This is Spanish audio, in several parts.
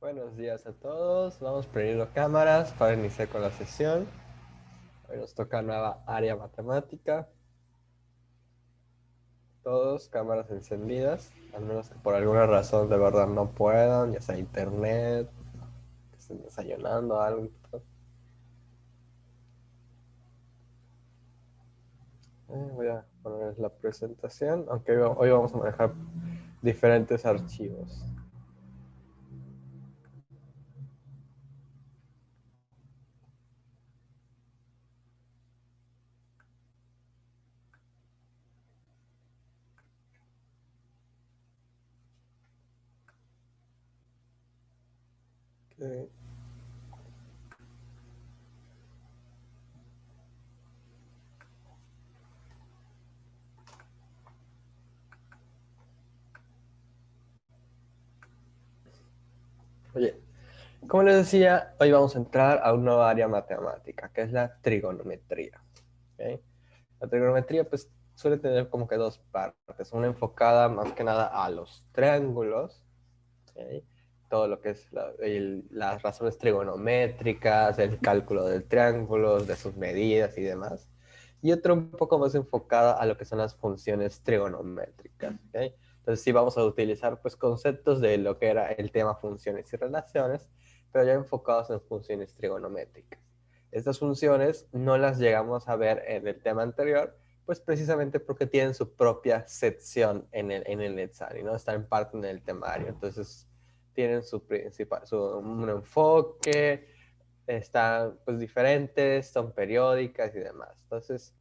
Buenos días a todos. Vamos prendiendo cámaras para iniciar con la sesión. Hoy nos toca nueva área matemática. Todos cámaras encendidas, al menos que por alguna razón de verdad no puedan, ya sea internet, que estén desayunando, algo. Voy a poner la presentación, aunque hoy vamos a manejar diferentes archivos. Okay. Oye, como les decía, hoy vamos a entrar a una nueva área matemática, que es la trigonometría. ¿Okay? La trigonometría pues suele tener como que dos partes, una enfocada más que nada a los triángulos, ¿okay? Todo lo que es las razones trigonométricas, el cálculo del triángulo, de sus medidas y demás. Y otra un poco más enfocada a lo que son las funciones trigonométricas. ¿Okay? Entonces sí vamos a utilizar pues conceptos de lo que era el tema funciones y relaciones, pero ya enfocados en funciones trigonométricas. Estas funciones no las llegamos a ver en el tema anterior, pues precisamente porque tienen su propia sección en el Netsari, ¿no? Están parte en el temario. Entonces, tienen un enfoque, están pues diferentes, son periódicas y demás. Entonces,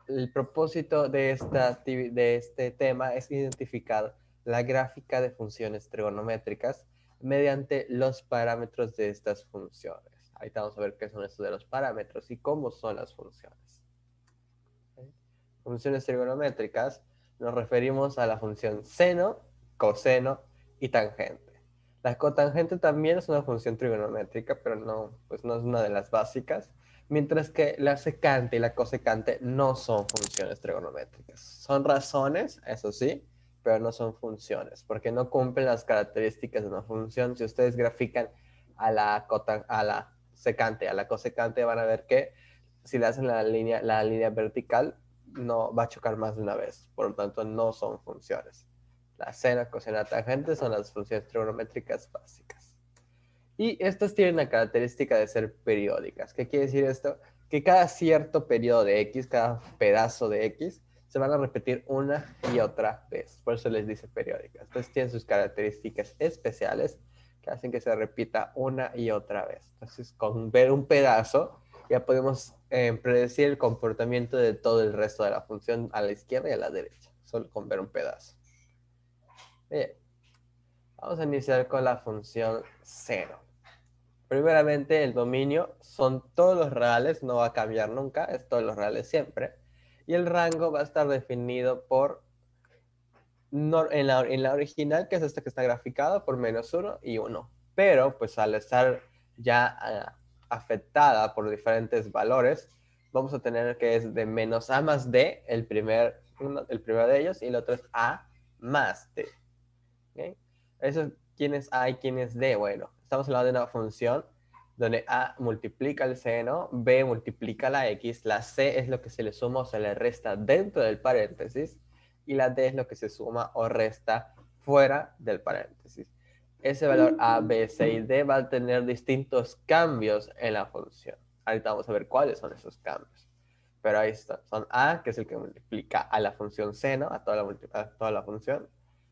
el propósito de este tema es identificar la gráfica de funciones trigonométricas mediante los parámetros de estas funciones. Ahorita vamos a ver qué son estos de los parámetros y cómo son las funciones. Funciones trigonométricas, nos referimos a la función seno, coseno y tangente. La cotangente también es una función trigonométrica, pero no, pues no es una de las básicas, mientras que la secante y la cosecante no son funciones trigonométricas. Son razones, eso sí, pero no son funciones, porque no cumplen las características de una función. Si ustedes grafican a la secante, a la cosecante, van a ver que si le hacen la línea vertical, no va a chocar más de una vez, por lo tanto no son funciones. La seno, coseno, tangente son las funciones trigonométricas básicas. Y estas tienen la característica de ser periódicas. ¿Qué quiere decir esto? Que cada cierto periodo de X, cada pedazo de X, se van a repetir una y otra vez. Por eso les dice periódicas. Entonces tienen sus características especiales que hacen que se repita una y otra vez. Entonces, con ver un pedazo, ya podemos predecir el comportamiento de todo el resto de la función a la izquierda y a la derecha, solo con ver un pedazo. Bien, vamos a iniciar con la función seno. Primeramente, el dominio son todos los reales, no va a cambiar nunca, es todos los reales siempre. Y el rango va a estar definido por, en la original, que es esta que está graficada, por -1 y 1. Pero, pues al estar ya afectada por diferentes valores, vamos a tener que es de menos a más d, el primero de ellos, y el otro es a más d. ¿Okay? Eso, ¿quién es A y quién es D? Bueno, estamos hablando de una función donde A multiplica el seno, B multiplica la X, la C es lo que se le suma o se le resta dentro del paréntesis, y la D es lo que se suma o resta fuera del paréntesis. Ese valor A, B, C y D va a tener distintos cambios en la función. Ahorita vamos a ver cuáles son esos cambios. Pero ahí está. Son A, que es el que multiplica a la función seno, a toda la función.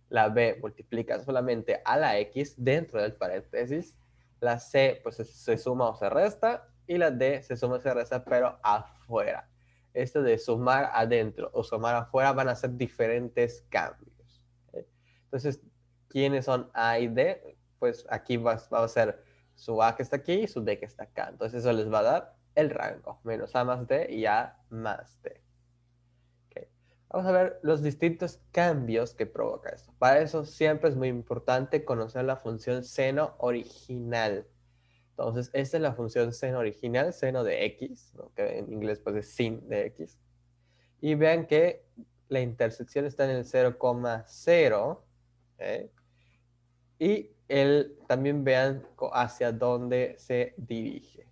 La B multiplica solamente a la X dentro del paréntesis. La C pues se suma o se resta. Y la D se suma o se resta, pero afuera. Esto de sumar adentro o sumar afuera van a ser diferentes cambios. ¿Okay? Entonces, ¿quiénes son A y D? Pues aquí va a ser su A que está aquí y su D que está acá. Entonces eso les va a dar el rango. Menos A más D y A más D. Okay. Vamos a ver los distintos cambios que provoca esto. Para eso siempre es muy importante conocer la función seno original. Entonces, esta es la función seno original, seno de x, ¿no? Que en inglés pues es sin de x. Y vean que la intersección está en el 0,0. ¿Okay? Y también vean hacia dónde se dirige.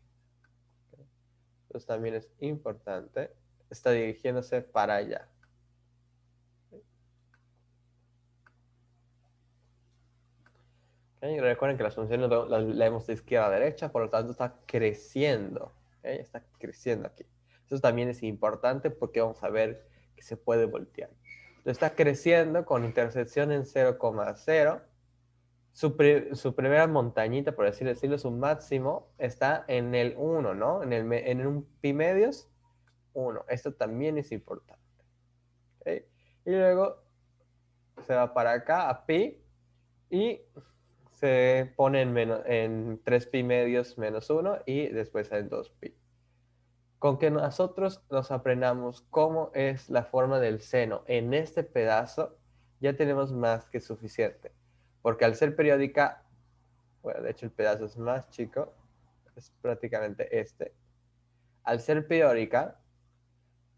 Entonces también es importante. Está dirigiéndose para allá. ¿Okay? Recuerden que las funciones las leemos de izquierda a derecha, por lo tanto está creciendo. ¿Okay? Está creciendo aquí. Eso también es importante porque vamos a ver que se puede voltear. Entonces está creciendo con intersección en 0,0. Su primera montañita, por así decirlo, su máximo está en el 1, ¿no? En un pi medios, 1. Esto también es importante. ¿Okay? Y luego se va para acá a pi y se pone en 3 pi medios menos 1 y después en 2 pi. Con que nosotros nos aprendamos cómo es la forma del seno en este pedazo, ya tenemos más que suficiente. Porque al ser periódica, bueno, de hecho el pedazo es más chico, es prácticamente este. Al ser periódica,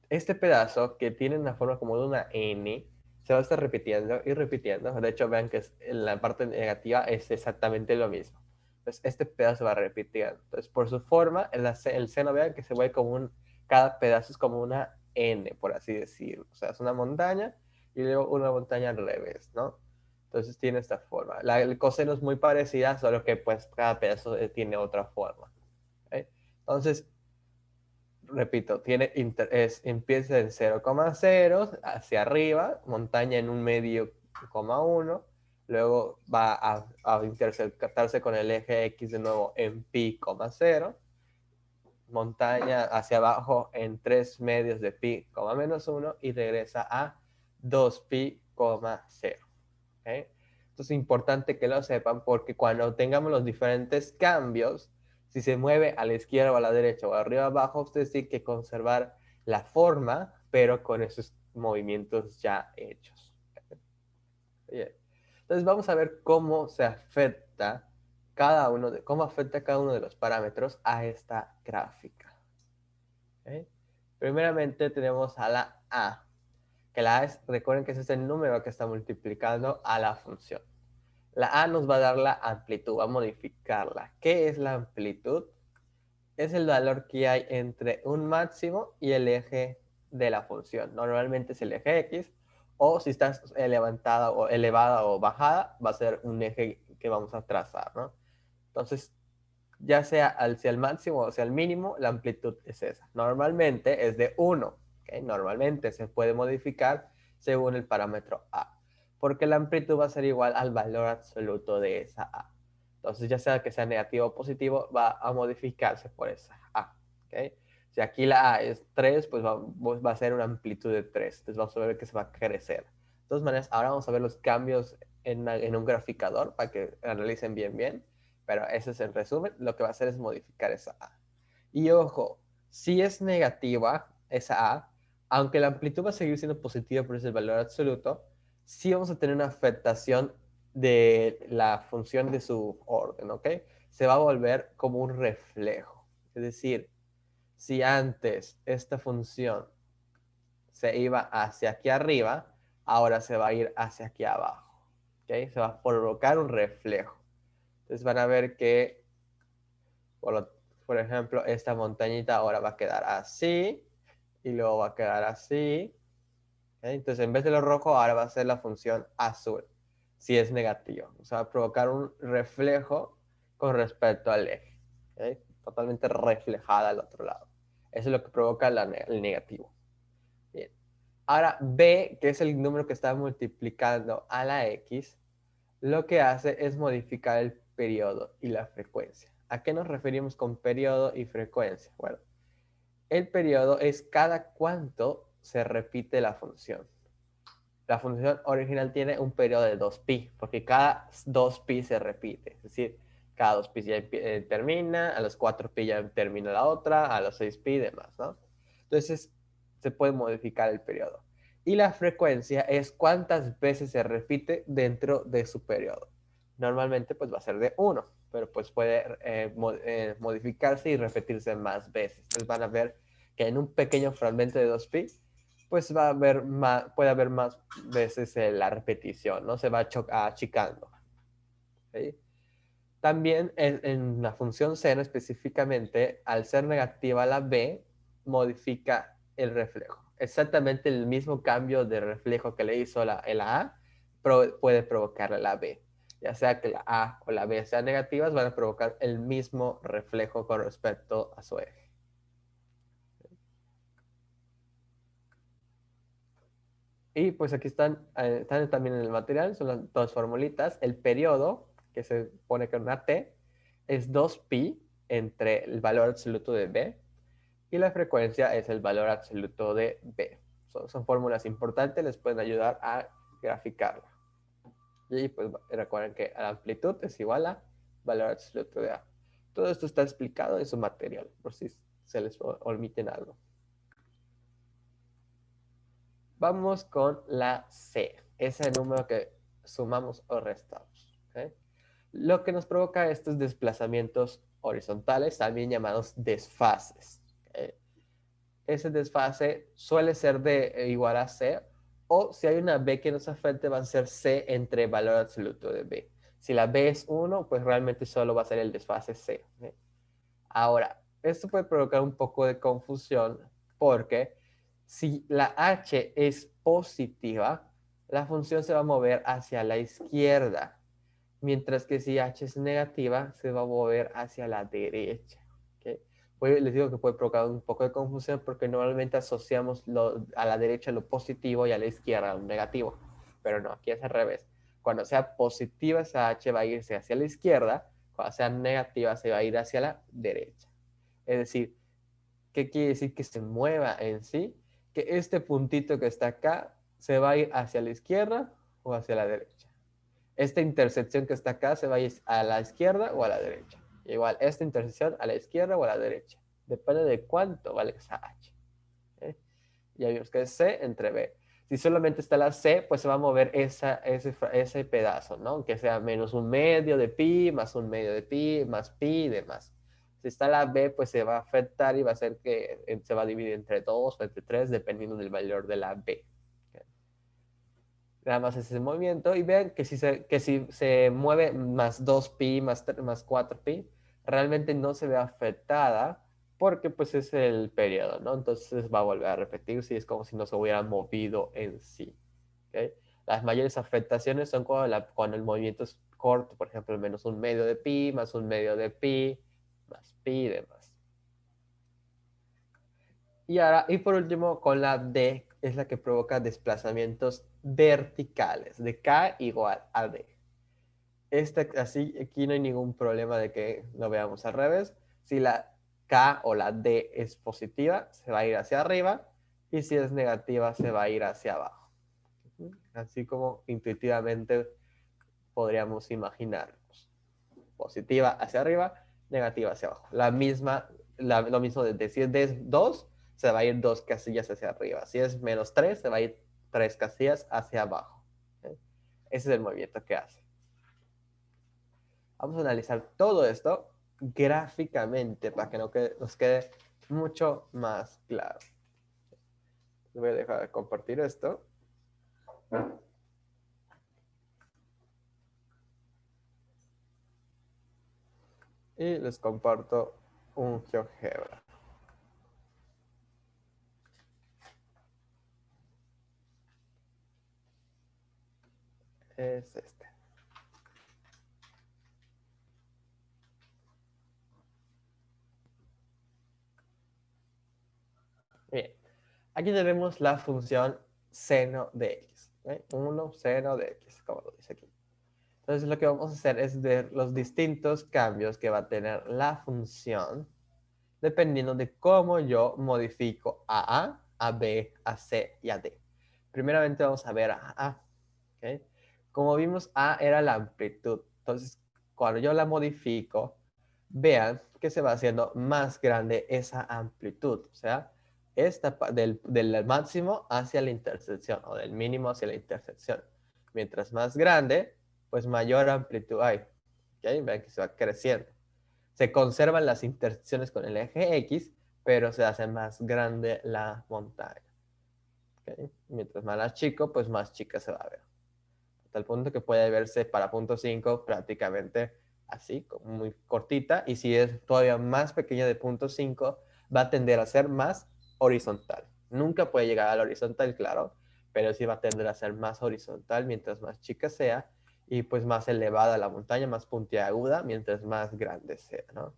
este pedazo que tiene una forma como de una N, se va a estar repitiendo y repitiendo. De hecho, vean que en la parte negativa es exactamente lo mismo. Entonces, este pedazo va repitiendo. Entonces, por su forma, el seno, vean que se ve como cada pedazo es como una N, por así decirlo. O sea, es una montaña y luego una montaña al revés, ¿no? Entonces, tiene esta forma. El coseno es muy parecida, solo que pues cada pedazo tiene otra forma. ¿Okay? Entonces, repito, empieza en 0,0 hacia arriba, montaña en un medio, 1, luego va a intersectarse con el eje X de nuevo en pi, 0, montaña hacia abajo en 3 medios de pi, menos 1 y regresa a 2 pi, 0. ¿Okay? Entonces es importante que lo sepan porque cuando tengamos los diferentes cambios, si se mueve a la izquierda o a la derecha o arriba o abajo, ustedes tienen que conservar la forma, pero con esos movimientos ya hechos. Bien. Entonces vamos a ver cómo se afecta cómo afecta cada uno de los parámetros a esta gráfica. ¿Okay? Primeramente tenemos a la A, que la A recuerden que ese es el número que está multiplicando a la función. La A nos va a dar la amplitud, va a modificarla. ¿Qué es la amplitud? Es el valor que hay entre un máximo y el eje de la función. Normalmente es el eje X, o si estás elevada o bajada, va a ser un eje que vamos a trazar, ¿no? Entonces, ya sea hacia el máximo o hacia el mínimo, la amplitud es esa. Normalmente es de 1, ¿okay? Normalmente se puede modificar según el parámetro A, porque la amplitud va a ser igual al valor absoluto de esa A. Entonces, ya sea que sea negativo o positivo, va a modificarse por esa A. ¿Okay? Si aquí la A es 3, pues va a ser una amplitud de 3. Entonces vamos a ver que se va a crecer. De todas maneras, ahora vamos a ver los cambios en un graficador para que analicen bien. Pero ese es el resumen. Lo que va a hacer es modificar esa A. Y ojo, si es negativa esa A, aunque la amplitud va a seguir siendo positiva, pero es el valor absoluto, sí vamos a tener una afectación de la función de su orden, ¿ok? Se va a volver como un reflejo. Es decir, si antes esta función se iba hacia aquí arriba, ahora se va a ir hacia aquí abajo. ¿Ok? Se va a provocar un reflejo. Entonces van a ver que, por ejemplo, esta montañita ahora va a quedar así y luego va a quedar así. ¿Okay? Entonces en vez de lo rojo ahora va a ser la función azul, si es negativo. O sea, va a provocar un reflejo con respecto al eje. ¿Okay? Totalmente reflejada al otro lado. Eso es lo que provoca el negativo. Bien. Ahora B, que es el número que está multiplicando a la X, lo que hace es modificar el periodo y la frecuencia. ¿A qué nos referimos con periodo y frecuencia? Bueno, el periodo es cada cuánto se repite la función. La función original tiene un periodo de 2pi, porque cada 2pi se repite. Es decir, cada 2pi ya termina, a los 4pi ya termina la otra, a los 6pi y demás, ¿no? Entonces, se puede modificar el periodo. Y la frecuencia es cuántas veces se repite dentro de su periodo. Normalmente, pues va a ser de 1, pero pues puede modificarse y repetirse más veces. Entonces van a ver que en un pequeño fragmento de 2pi, pues puede haber más veces la repetición, ¿no? Se va achicando. ¿Sí? También en la función seno específicamente, al ser negativa la b, modifica el reflejo. Exactamente el mismo cambio de reflejo que le hizo la a puede provocar la b. Ya sea que la a o la b sean negativas, van a provocar el mismo reflejo con respecto a su eje. Y pues aquí están también en el material, son las dos formulitas. El periodo, que se pone con una T, es 2pi entre el valor absoluto de B y la frecuencia es el valor absoluto de B. Son fórmulas importantes, les pueden ayudar a graficarla. Y pues recuerden que la amplitud es igual a valor absoluto de A. Todo esto está explicado en su material, por si se les omiten algo. Vamos con la C, ese número que sumamos o restamos. ¿Okay? Lo que nos provoca estos desplazamientos horizontales, también llamados desfases. ¿Okay? Ese desfase suele ser de igual a C, o si hay una B que nos afecte, va a ser C entre valor absoluto de B. Si la B es 1, pues realmente solo va a ser el desfase C. ¿Okay? Ahora, esto puede provocar un poco de confusión porque si la h es positiva, la función se va a mover hacia la izquierda, mientras que si h es negativa, se va a mover hacia la derecha. ¿Okay? Pues les digo que puede provocar un poco de confusión porque normalmente asociamos a la derecha lo positivo y a la izquierda lo negativo, pero no, aquí es al revés. Cuando sea positiva, esa h va a irse hacia la izquierda, cuando sea negativa, se va a ir hacia la derecha. Es decir, ¿qué quiere decir que se mueva en sí? Que este puntito que está acá se va a ir hacia la izquierda o hacia la derecha. Esta intersección que está acá se va a ir a la izquierda o a la derecha. Igual, esta intersección a la izquierda o a la derecha. Depende de cuánto vale esa h. ¿Eh? Ya vimos que es C entre B. Si solamente está la C, pues se va a mover ese pedazo, ¿no? Que sea menos un medio de pi, más un medio de pi, más pi y demás. Si está la B, pues se va a afectar y va a ser que se va a dividir entre 2 o entre 3, dependiendo del valor de la B. Nada más ese movimiento y vean que si se mueve más 2pi, más 4pi, realmente no se ve afectada porque pues es el periodo, ¿no? Entonces va a volver a repetirse y es como si no se hubiera movido en sí. ¿Okay? Las mayores afectaciones son cuando el movimiento es corto, por ejemplo, menos un medio de pi, más un medio de pi, más pi y demás. Y por último, con la D, es la que provoca desplazamientos verticales, de K igual a D. Así, aquí no hay ningún problema de que lo veamos al revés. Si la K o la D es positiva, se va a ir hacia arriba, y si es negativa, se va a ir hacia abajo. Así como intuitivamente podríamos imaginarnos. Positiva hacia arriba, negativa hacia abajo. Lo mismo de si es 2, se va a ir 2 casillas hacia arriba. Si es menos 3, se va a ir 3 casillas hacia abajo. ¿Okay? Ese es el movimiento que hace. Vamos a analizar todo esto gráficamente para que nos quede mucho más claro. Voy a dejar de compartir esto. Y les comparto un GeoGebra. Es este. Bien, aquí tenemos la función seno de x. 1 seno de x, como lo dice aquí. Entonces lo que vamos a hacer es ver los distintos cambios que va a tener la función dependiendo de cómo yo modifico a B, a C y a D. Primeramente vamos a ver a A. ¿Okay? Como vimos, A era la amplitud. Entonces, cuando yo la modifico, vean que se va haciendo más grande esa amplitud. O sea, del máximo hacia la intersección o del mínimo hacia la intersección. Mientras más grande, pues mayor amplitud hay. ¿Okay? Vean que se va creciendo. Se conservan las intersecciones con el eje X, pero se hace más grande la montaña. ¿Okay? Mientras más chico, pues más chica se va a ver. Hasta el punto que puede verse para punto 5 prácticamente así, como muy cortita, y si es todavía más pequeña de 0.5, va a tender a ser más horizontal. Nunca puede llegar a la horizontal, claro, pero sí va a tender a ser más horizontal mientras más chica sea, y pues más elevada la montaña, más puntiaguda, mientras más grande sea, ¿no?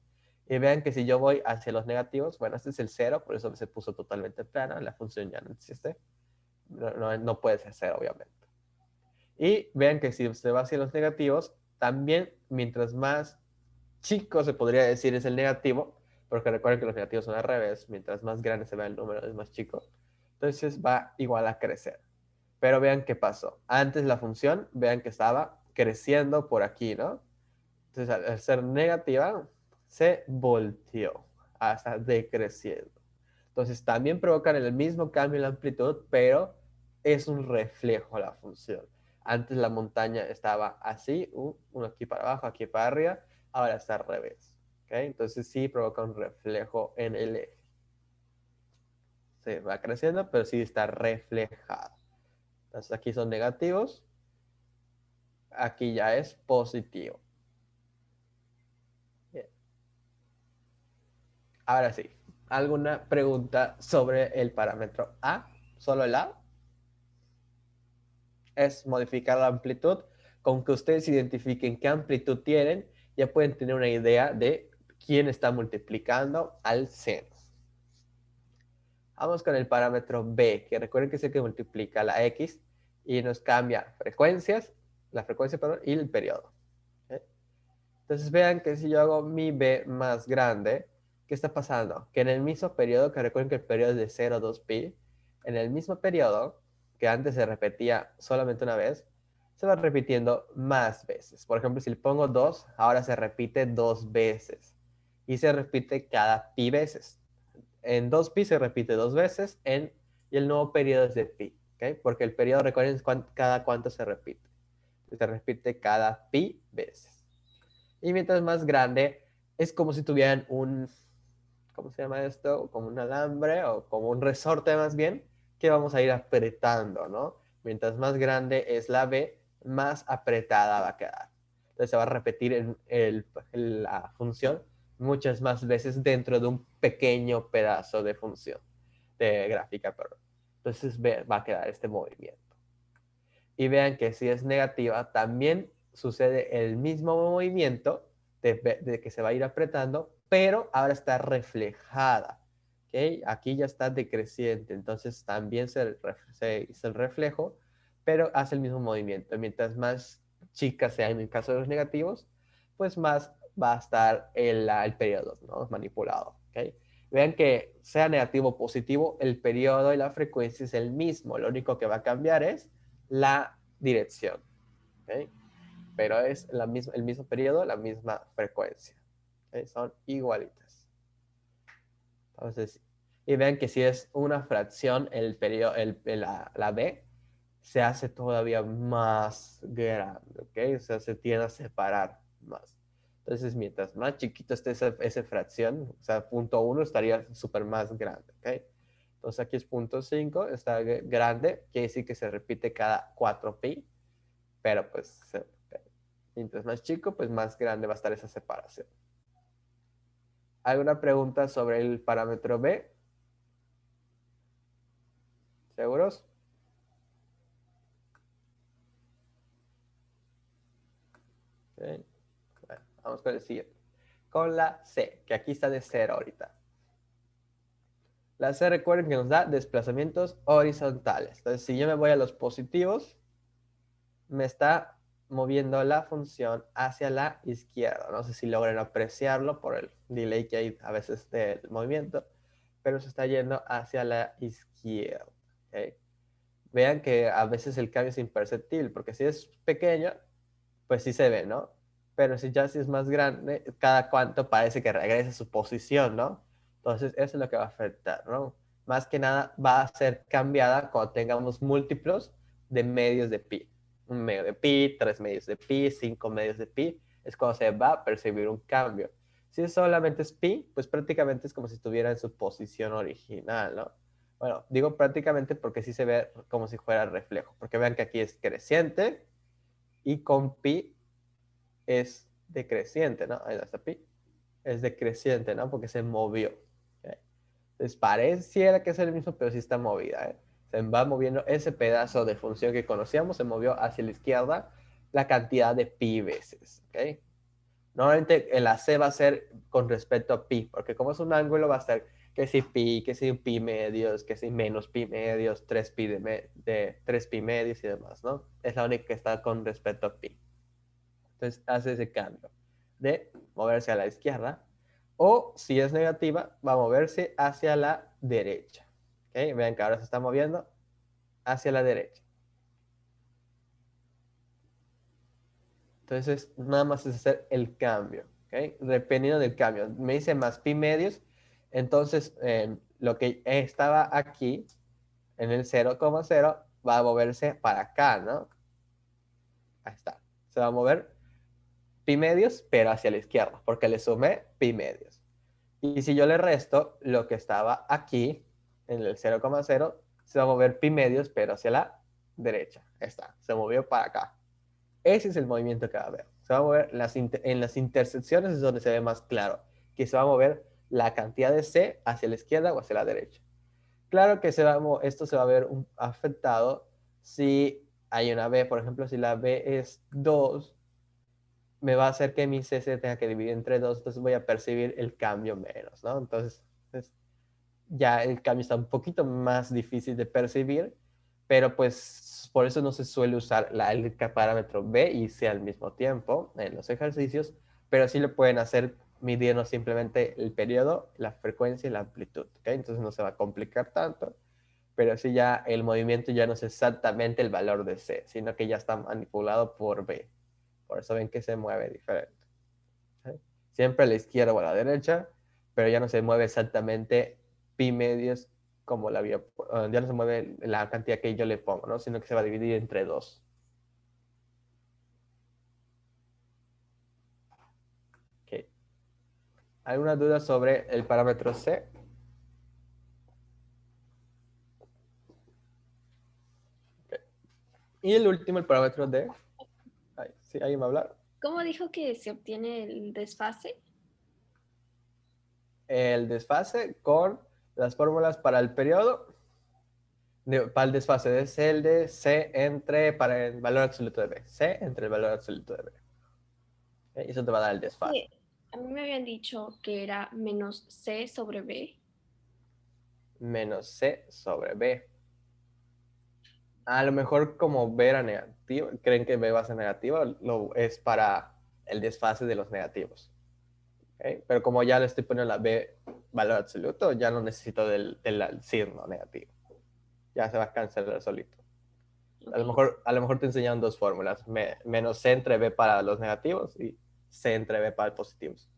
Y vean que si yo voy hacia los negativos, bueno, este es el 0, por eso se puso totalmente plana, la función ya no existe. No puede ser 0, obviamente. Y vean que si usted va hacia los negativos, también mientras más chico se podría decir es el negativo, porque recuerden que los negativos son al revés, mientras más grande se vea el número es más chico, entonces va igual a crecer. Pero vean qué pasó. Antes la función, vean que estaba creciendo por aquí, ¿no? Entonces al ser negativa, se volteó hasta decreciendo. Entonces también provocan el mismo cambio en la amplitud, pero es un reflejo la función. Antes la montaña estaba así, uno aquí para abajo, aquí para arriba, ahora está al revés. ¿Okay? Entonces sí provoca un reflejo en el eje. Se va creciendo, pero sí está reflejado. Entonces aquí son negativos, aquí ya es positivo. Bien. Ahora sí, ¿alguna pregunta sobre el parámetro A? ¿Solo el A? Es modificar la amplitud. Con que ustedes identifiquen qué amplitud tienen, ya pueden tener una idea de quién está multiplicando al seno. Vamos con el parámetro B, que recuerden que es el que multiplica la X y nos cambia frecuencias, la frecuencia, perdón, y el periodo. ¿Okay? Entonces vean que si yo hago mi B más grande, ¿qué está pasando? Que en el mismo periodo, que recuerden que el periodo es de 0 a 2pi, en el mismo periodo, que antes se repetía solamente una vez, se va repitiendo más veces. Por ejemplo, si le pongo 2, ahora se repite 2 veces. Y se repite cada pi veces. En 2pi se repite 2 veces y el nuevo periodo es de pi. ¿Okay? Porque el periodo, recuerden, es cada cuánto se repite. Se repite cada pi veces. Y mientras más grande, es como si tuvieran ¿cómo se llama esto? Como un alambre o como un resorte más bien, que vamos a ir apretando, ¿no? Mientras más grande es la B, más apretada va a quedar. Entonces se va a repetir la función muchas más veces dentro de un pequeño pedazo de función, de gráfica, perdón. Entonces va a quedar este movimiento. Y vean que si es negativa, también sucede el mismo movimiento de que se va a ir apretando, pero ahora está reflejada. ¿Okay? Aquí ya está decreciente, entonces también se hizo el reflejo, pero hace el mismo movimiento. Mientras más chica sea en el caso de los negativos, pues más va a estar el periodo, ¿no? Manipulado. ¿Okay? Vean que sea negativo o positivo, el periodo y la frecuencia es el mismo. Lo único que va a cambiar es la dirección. ¿Okay? Pero es el mismo periodo, la misma frecuencia. ¿Okay? Son igualitas. Entonces, y vean que si es una fracción, el periodo, la B se hace todavía más grande. ¿Okay? O sea, se tiende a separar más. Entonces, mientras más chiquito esté esa fracción, o sea, 0.1 estaría súper más grande. ¿Okay? Entonces aquí es 0.5, está grande, quiere decir que se repite cada 4pi, pero pues mientras más chico, pues más grande va a estar esa separación. ¿Alguna pregunta sobre el parámetro B? ¿Seguros? Okay. Bueno, vamos con el siguiente. Con la C, que aquí está de 0 ahorita. La C, recuerden que nos da desplazamientos horizontales. Entonces, si yo me voy a los positivos, me está moviendo la función hacia la izquierda. No sé si logren apreciarlo por el delay que hay a veces del movimiento, pero se está yendo hacia la izquierda. ¿Okay? Vean que a veces el cambio es imperceptible, porque si es pequeño, pues sí se ve, ¿no? Pero si es más grande, cada cuanto parece que regresa a su posición, ¿no? Entonces, eso es lo que va a afectar, ¿no? Más que nada va a ser cambiada cuando tengamos múltiplos de medios de pi. Un medio de pi, 3 medios de pi, 5 medios de pi, es cuando se va a percibir un cambio. Si solamente es pi, pues prácticamente es como si estuviera en su posición original, ¿no? Bueno, digo prácticamente porque sí se ve como si fuera reflejo, porque vean que aquí es creciente y con pi es decreciente, ¿no? Ahí está pi. Es decreciente, ¿no? Porque se movió. ¿Ok? Entonces pareciera que es el mismo, pero sí está movida, ¿eh? Se va moviendo ese pedazo de función que conocíamos, se movió hacia la izquierda la cantidad de pi veces, ¿ok? Normalmente el AC va a ser con respecto a pi, porque como es un ángulo va a ser que si pi, que si pi medios, que si menos pi medios, 3 pi, de 3 pi medios y demás, ¿no? Es la única que está con respecto a pi. Entonces hace ese cambio de moverse a la izquierda, o si es negativa, va a moverse hacia la derecha. ¿Ok? Vean que ahora se está moviendo hacia la derecha. Entonces, nada más es hacer el cambio. ¿Ok? Dependiendo del cambio. Me dice más pi medios, entonces lo que estaba aquí, en el 0,0, va a moverse para acá, ¿no? Ahí está. Se va a mover pi medios, pero hacia la izquierda, porque le sumé pi medios. Y si yo le resto lo que estaba aquí, en el 0,0, se va a mover pi medios, pero hacia la derecha. Ahí está, se movió para acá. Ese es el movimiento que va a haber. Se va a mover en las intersecciones, es donde se ve más claro, que se va a mover la cantidad de C hacia la izquierda o hacia la derecha. Claro que esto se va a ver afectado si hay una B, por ejemplo, si la B es 2, me va a hacer que mi C se tenga que dividir entre 2, entonces voy a percibir el cambio menos, ¿no? Entonces, ya el cambio está un poquito más difícil de percibir, pero pues por eso no se suele usar el parámetro B y C al mismo tiempo en los ejercicios, pero sí lo pueden hacer midiendo simplemente el periodo, la frecuencia y la amplitud, ¿ok? Entonces no se va a complicar tanto, pero sí ya el movimiento ya no es exactamente el valor de C, sino que ya está manipulado por B. Por eso ven que se mueve diferente. ¿Ok? Siempre a la izquierda o a la derecha, pero ya no se mueve exactamente pi medios como la había, ya no se mueve la cantidad que yo le pongo, ¿no? Sino que se va a dividir entre 2. Okay. ¿Alguna duda sobre el parámetro C? Okay. Y el último, el parámetro D. Ay, ¿sí? ¿Alguien va a hablar? ¿Cómo dijo que se obtiene el desfase? El desfase con las fórmulas para el periodo, para el desfase es el de C para el valor absoluto de B. C entre el valor absoluto de B. ¿Okay? Eso te va a dar el desfase. Sí, a mí me habían dicho que era menos C sobre B. Menos C sobre B. A lo mejor como B era negativo, creen que B va a ser negativa, es para el desfase de los negativos. ¿Okay? Pero como ya le estoy poniendo la B valor absoluto, ya no necesito del signo negativo. Ya se va a cancelar solito. Ok, A lo mejor te enseñan dos fórmulas, menos C entre B para los negativos y C entre B para los positivos.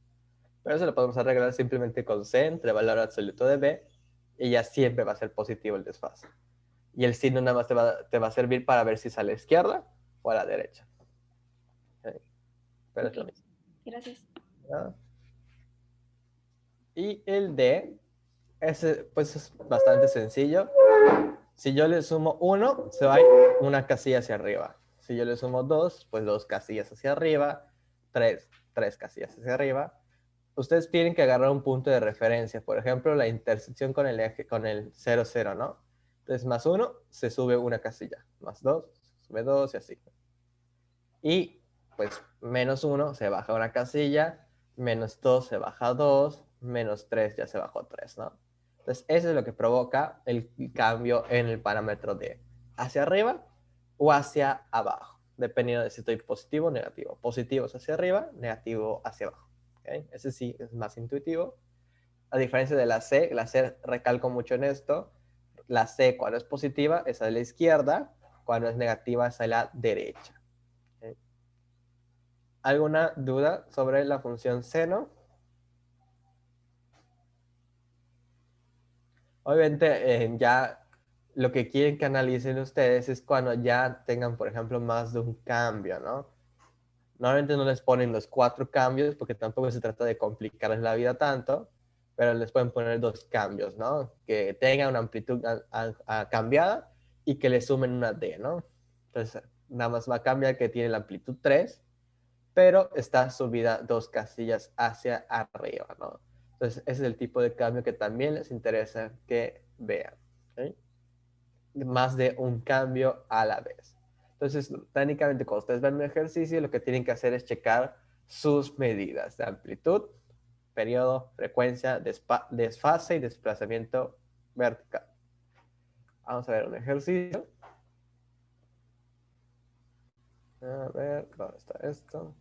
Pero eso lo podemos arreglar simplemente con C entre valor absoluto de B y ya siempre va a ser positivo el desfase. Y el signo nada más te va a servir para ver si es a la izquierda o a la derecha. ¿Okay? Pero es ok, lo mismo. gracias. ¿No? Y el D, ese, pues es bastante sencillo. Si yo le sumo 1, se va a ir una casilla hacia arriba. Si yo le sumo 2, pues 2 casillas hacia arriba. 3, 3 casillas hacia arriba. Ustedes tienen que agarrar un punto de referencia. Por ejemplo, la intersección con el eje, con el 0, 0, ¿no? Entonces, más 1, se sube una casilla. Más 2, se sube 2 y así. Y pues menos 1 se baja una casilla, menos 2 se baja 2, menos 3 ya se bajó 3, ¿no? Entonces, eso es lo que provoca el cambio en el parámetro de hacia arriba o hacia abajo, dependiendo de si estoy positivo o negativo. Positivo es hacia arriba, negativo hacia abajo. ¿Okay? Ese sí es más intuitivo. A diferencia de la C recalco mucho en esto. La C cuando es positiva es a la izquierda, cuando es negativa es a la derecha. ¿Okay? ¿Alguna duda sobre la función seno? Obviamente, ya lo que quieren que analicen ustedes es cuando ya tengan, por ejemplo, más de un cambio, ¿no? Normalmente no les ponen los 4 cambios porque tampoco se trata de complicarles la vida tanto, pero les pueden poner 2 cambios, ¿no? Que tengan una amplitud cambiada y que le sumen una D, ¿no? Entonces, nada más va a cambiar que tiene la amplitud 3 pero está subida 2 casillas hacia arriba, ¿no? Entonces, ese es el tipo de cambio que también les interesa que vean, ¿ok? Más de un cambio a la vez. Entonces, técnicamente, cuando ustedes ven un ejercicio, lo que tienen que hacer es checar sus medidas de amplitud, periodo, frecuencia, desfase y desplazamiento vertical. Vamos a ver un ejercicio. A ver, ¿dónde está esto?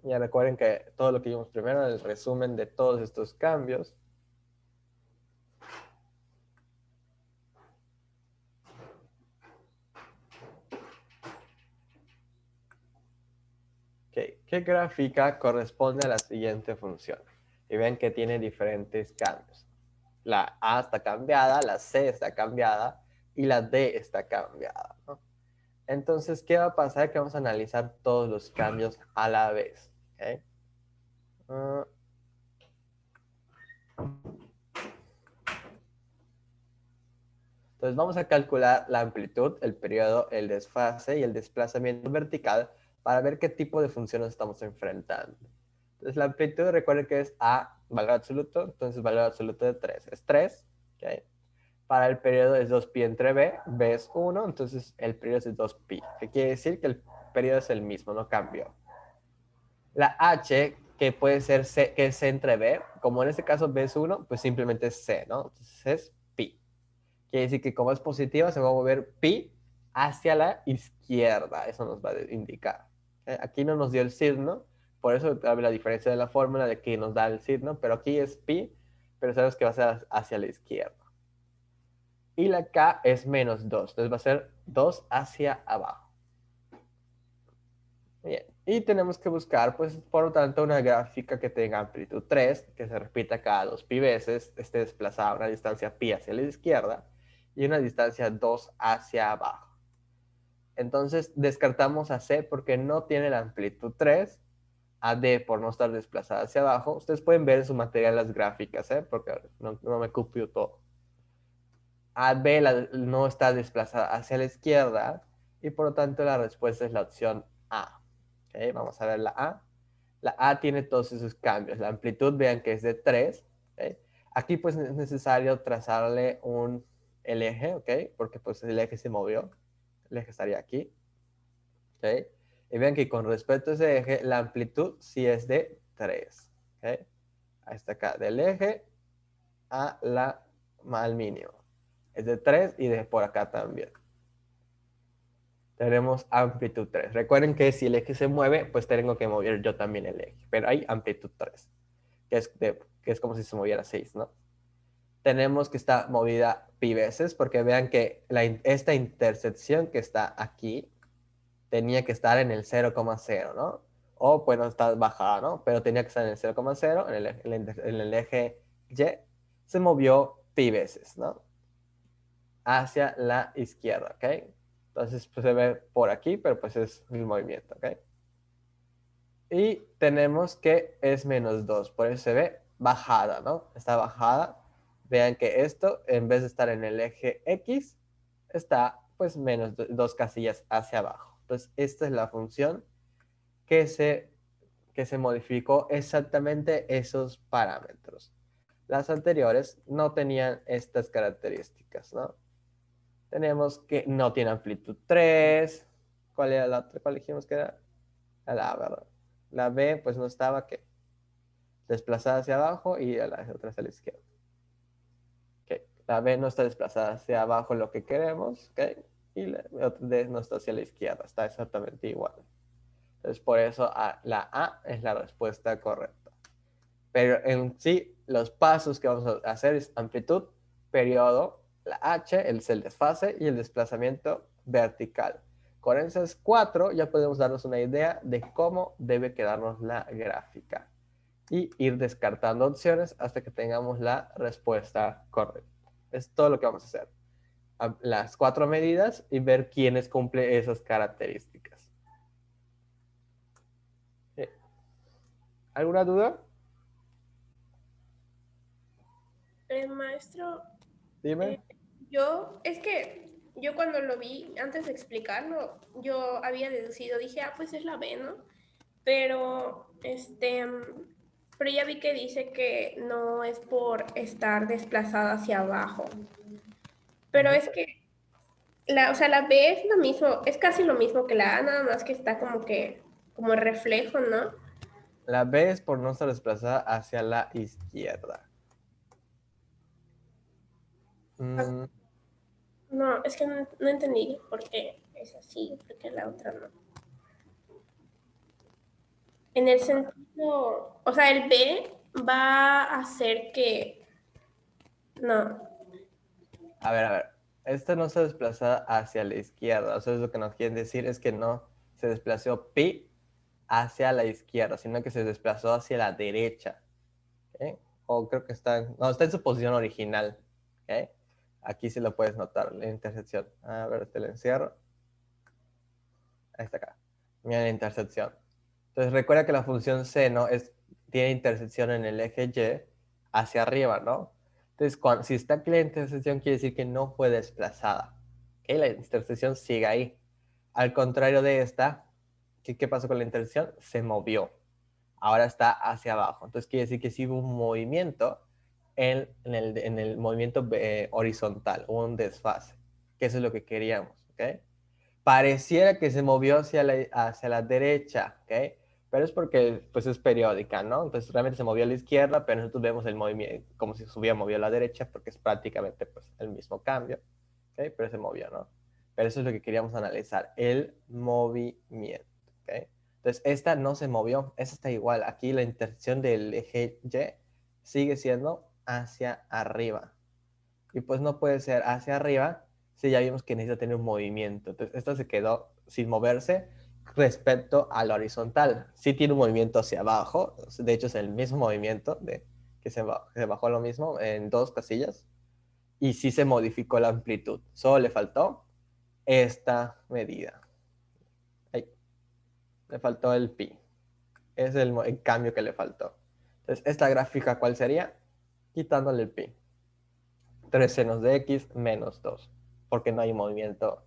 Ya recuerden que todo lo que vimos primero, el resumen de todos estos cambios. Okay. ¿Qué gráfica corresponde a la siguiente función? Y ven que tiene diferentes cambios. La A está cambiada, la C está cambiada y la D está cambiada, ¿no? Entonces, ¿qué va a pasar? Que vamos a analizar todos los cambios a la vez. ¿Okay? Entonces vamos a calcular la amplitud, el periodo, el desfase y el desplazamiento vertical para ver qué tipo de funciones estamos enfrentando. Entonces la amplitud, recuerden que es A, valor absoluto, entonces valor absoluto de 3 es 3. ¿Okay? Para el periodo es 2pi entre B, B es 1, entonces el periodo es 2pi, que quiere decir que el periodo es el mismo, no cambió. La H, que puede ser C, que es C entre B, como en este caso B es 1, pues simplemente es C, ¿no? Entonces es pi. Quiere decir que como es positiva, se va a mover pi hacia la izquierda. Eso nos va a indicar. Aquí no nos dio el signo, por eso cabe la diferencia de la fórmula de que nos da el signo, pero aquí es pi, pero sabemos que va a ser hacia la izquierda. Y la K es menos 2, entonces va a ser 2 hacia abajo. Bien. Y tenemos que buscar, pues, por lo tanto, una gráfica que tenga amplitud 3, que se repita cada 2 pi veces, esté desplazada a una distancia pi hacia la izquierda y una distancia 2 hacia abajo. Entonces, descartamos a C porque no tiene la amplitud 3, a D por no estar desplazada hacia abajo. Ustedes pueden ver en su material las gráficas, porque no me copio todo. A B no está desplazada hacia la izquierda y por lo tanto la respuesta es la opción A. ¿Okay? Vamos a ver la A. La A tiene todos esos cambios. La amplitud, vean que es de 3. ¿Okay? Aquí pues es necesario trazarle el eje, ¿ok? Porque pues el eje se movió. El eje estaría aquí. ¿Okay? Y vean que con respecto a ese eje, la amplitud sí es de 3. ¿Okay? Ahí está acá, del eje al mínimo. Es de 3 y de por acá también. Tenemos amplitud 3. Recuerden que si el eje se mueve, pues tengo que mover yo también el eje. Pero hay amplitud 3, que es como si se moviera 6, ¿no? Tenemos que está movida pi veces, porque vean que esta intersección que está aquí tenía que estar en el 0,0, ¿no? O bueno, está bajada, ¿no? Pero tenía que estar en el 0,0, en el eje Y, se movió pi veces, ¿no? Hacia la izquierda, ¿ok? Entonces, pues se ve por aquí, pero pues es el movimiento, ¿ok? Y tenemos que es menos 2, por eso se ve bajada, ¿no? Está bajada. Vean que esto, en vez de estar en el eje X, está pues menos 2 casillas hacia abajo. Entonces, esta es la función que se modificó exactamente esos parámetros. Las anteriores no tenían estas características, ¿no? Tenemos que no tiene amplitud 3. ¿Cuál era la otra? ¿Cuál dijimos que era? La A, ¿verdad? La B, pues no estaba que desplazada hacia abajo y la otra hacia la izquierda. Okay. La B no está desplazada hacia abajo lo que queremos, ¿okay? Y la D no está hacia la izquierda, está exactamente igual. Entonces, por eso la A es la respuesta correcta. Pero en sí, los pasos que vamos a hacer es amplitud, periodo, la H, es el desfase y el desplazamiento vertical. Con esas 4 ya podemos darnos una idea de cómo debe quedarnos la gráfica y ir descartando opciones hasta que tengamos la respuesta correcta. Es todo lo que vamos a hacer. Las 4 medidas y ver quiénes cumplen esas características. ¿Alguna duda? Maestro, Dime. Es que yo cuando lo vi, antes de explicarlo, yo había deducido, dije, ah, pues es la B, ¿no? Pero, pero ya vi que dice que no es por estar desplazada hacia abajo. Pero Ujú. es que, o sea, la B es lo mismo, es casi lo mismo que la A, nada más que está como que, como el reflejo, ¿no? La B es por no estar desplazada hacia la izquierda. Mm, No, es que no entendí por qué es así, porque la otra no. En el sentido, o sea, el B va a hacer que, no, a ver. Esta no está desplazada hacia la izquierda. O sea, es lo que nos quieren decir es que no se desplazó pi hacia la izquierda, sino que se desplazó hacia la derecha. ¿Ok? O creo que no, está en su posición original. ¿Ok? Aquí sí lo puedes notar, la intersección. A ver, te lo encierro. Ahí está acá. Mira la intersección. Entonces recuerda que la función seno tiene intersección en el eje Y hacia arriba, ¿no? Entonces, si está aquí la intersección, quiere decir que no fue desplazada. ¿Ok? La intersección sigue ahí. Al contrario de esta, ¿qué pasó con la intersección? Se movió. Ahora está hacia abajo. Entonces quiere decir que sí hubo un movimiento en el movimiento horizontal, un desfase, que eso es lo que queríamos, ¿ok? Pareciera que se movió hacia la derecha, ¿ok? Pero es porque pues es periódica, ¿no? Entonces realmente se movió a la izquierda, pero nosotros vemos el movimiento como si se hubiera movido a la derecha porque es prácticamente pues el mismo cambio, ¿ok? Pero se movió, ¿no? Pero eso es lo que queríamos analizar, el movimiento, ¿ok? Entonces esta no se movió, esta está igual. Aquí la intersección del eje Y sigue siendo hacia arriba. Y pues no puede ser hacia arriba si ya vimos que necesita tener un movimiento. Entonces, esta se quedó sin moverse respecto al horizontal. Sí tiene un movimiento hacia abajo, de hecho es el mismo movimiento que se bajó lo mismo en dos casillas y sí se modificó la amplitud. Solo le faltó esta medida. Ahí, le faltó el pi. Es el cambio que le faltó. Entonces, esta gráfica, ¿cuál sería? Quitándole el pi. 3 senos de x menos 2, porque no hay movimiento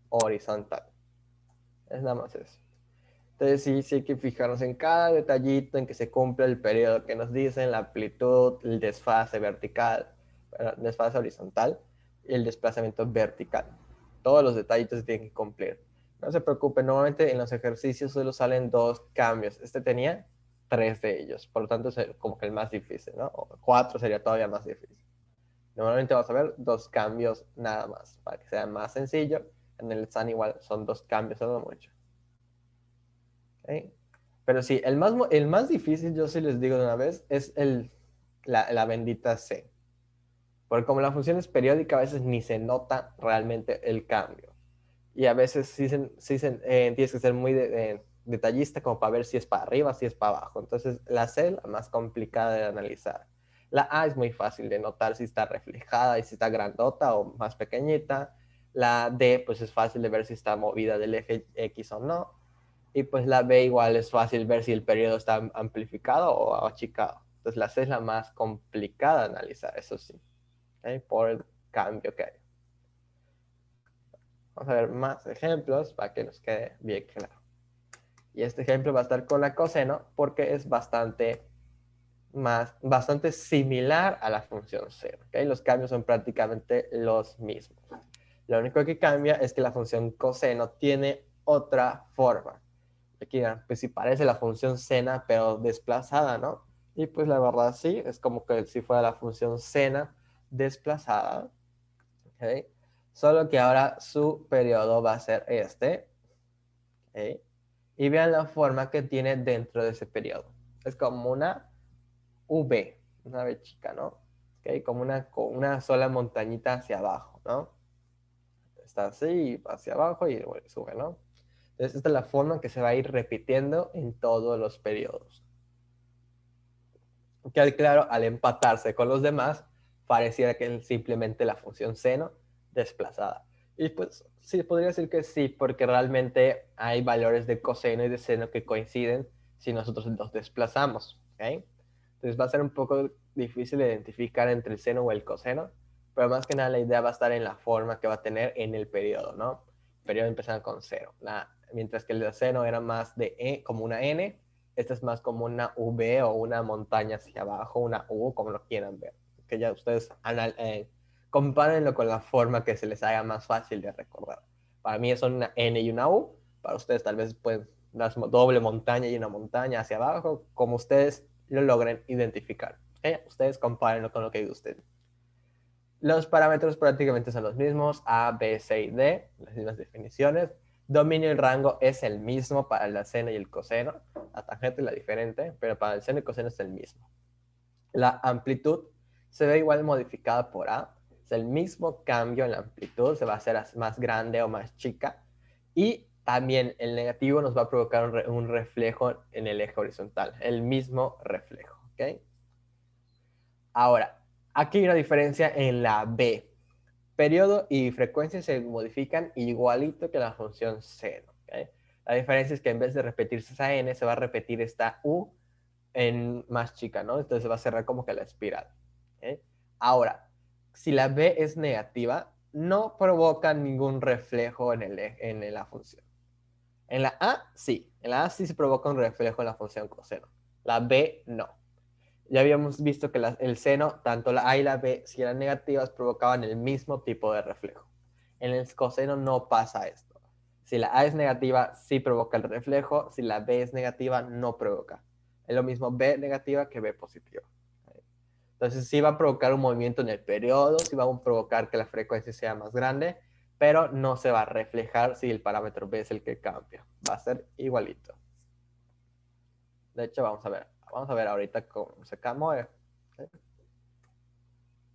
horizontal. Es nada más eso. Entonces sí hay que fijarnos en cada detallito en que se cumple el periodo que nos dicen, la amplitud, el desfase vertical, el desfase horizontal y el desplazamiento vertical. Todos los detallitos se tienen que cumplir. No se preocupen, normalmente en los ejercicios solo salen dos cambios. Este tenía tres de ellos, por lo tanto es como que el más difícil, ¿no? O cuatro sería todavía más difícil. Normalmente vas a ver dos cambios nada más, para que sea más sencillo. En el examen igual son dos cambios, no mucho. ¿Okay? Pero sí, el más difícil, yo sí les digo de una vez, es la bendita C. Porque como la función es periódica, a veces ni se nota realmente el cambio. Y a veces tienes que ser muy detallista como para ver si es para arriba, si es para abajo. Entonces, la C es la más complicada de analizar. La A es muy fácil de notar si está reflejada y si está grandota o más pequeñita. La D, pues es fácil de ver si está movida del eje X o no. Y pues la B igual es fácil ver si el periodo está amplificado o achicado. Entonces la C es la más complicada de analizar, eso sí, ¿okay? Por el cambio que hay. Vamos a ver más ejemplos para que nos quede bien claro. Y este ejemplo va a estar con la coseno porque es bastante similar a la función seno. ¿Okay? Los cambios son prácticamente los mismos. Lo único que cambia es que la función coseno tiene otra forma. Aquí, pues si parece la función sena, pero desplazada, ¿no? Y pues la verdad sí, es como que si fuera la función sena desplazada. ¿Ok? Solo que ahora su periodo va a ser este. ¿Ok? Y vean la forma que tiene dentro de ese periodo. Es como una V chica, ¿no? ¿Ok? Como una sola montañita hacia abajo, ¿no? Está así, hacia abajo y sube, ¿no? Entonces, esta es la forma que se va a ir repitiendo en todos los periodos. Que claro, al empatarse con los demás, pareciera que es simplemente la función seno desplazada. Y pues sí, podría decir que sí, porque realmente hay valores de coseno y de seno que coinciden si nosotros los desplazamos. ¿Okay? Entonces va a ser un poco difícil identificar entre el seno o el coseno, pero más que nada la idea va a estar en la forma que va a tener en el periodo, ¿no? El periodo empieza con 0. Mientras que el de seno era más de como una N, esta es más como una V o una montaña hacia abajo, una U, como lo quieran ver. Que ya ustedes compárenlo con la forma que se les haga más fácil de recordar. Para mí son una N y una U, para ustedes tal vez pueden dar doble montaña y una montaña hacia abajo, como ustedes lo logren identificar. ¿Okay? Ustedes compárenlo con lo que dice usted. Los parámetros prácticamente son los mismos, A, B, C y D, las mismas definiciones. Dominio y rango es el mismo para la seno y el coseno. La tangente es la diferente, pero para el seno y coseno es el mismo. La amplitud se ve igual modificada por A. Es el mismo cambio en la amplitud, se va a hacer más grande o más chica. Y también el negativo nos va a provocar un reflejo en el eje horizontal, el mismo reflejo. ¿Okay? Ahora, aquí hay una diferencia en la B. Periodo y frecuencia se modifican igualito que la función seno. ¿Okay? La diferencia es que en vez de repetirse esa n, se va a repetir esta u en más chica, ¿no? Entonces se va a cerrar como que la espiral. ¿Okay? Ahora, si la b es negativa, no provoca ningún reflejo en la función. En la a, sí. En la a sí se provoca un reflejo en la función coseno. La b, no. Ya habíamos visto que el seno, tanto la A y la B, si eran negativas, provocaban el mismo tipo de reflejo. En el coseno no pasa esto. Si la A es negativa, sí provoca el reflejo. Si la B es negativa, no provoca. Es lo mismo B negativa que B positiva. Entonces sí va a provocar un movimiento en el periodo, sí va a provocar que la frecuencia sea más grande, pero no se va a reflejar si el parámetro B es el que cambia. Va a ser igualito. De hecho, vamos a ver ahorita cómo se mueve.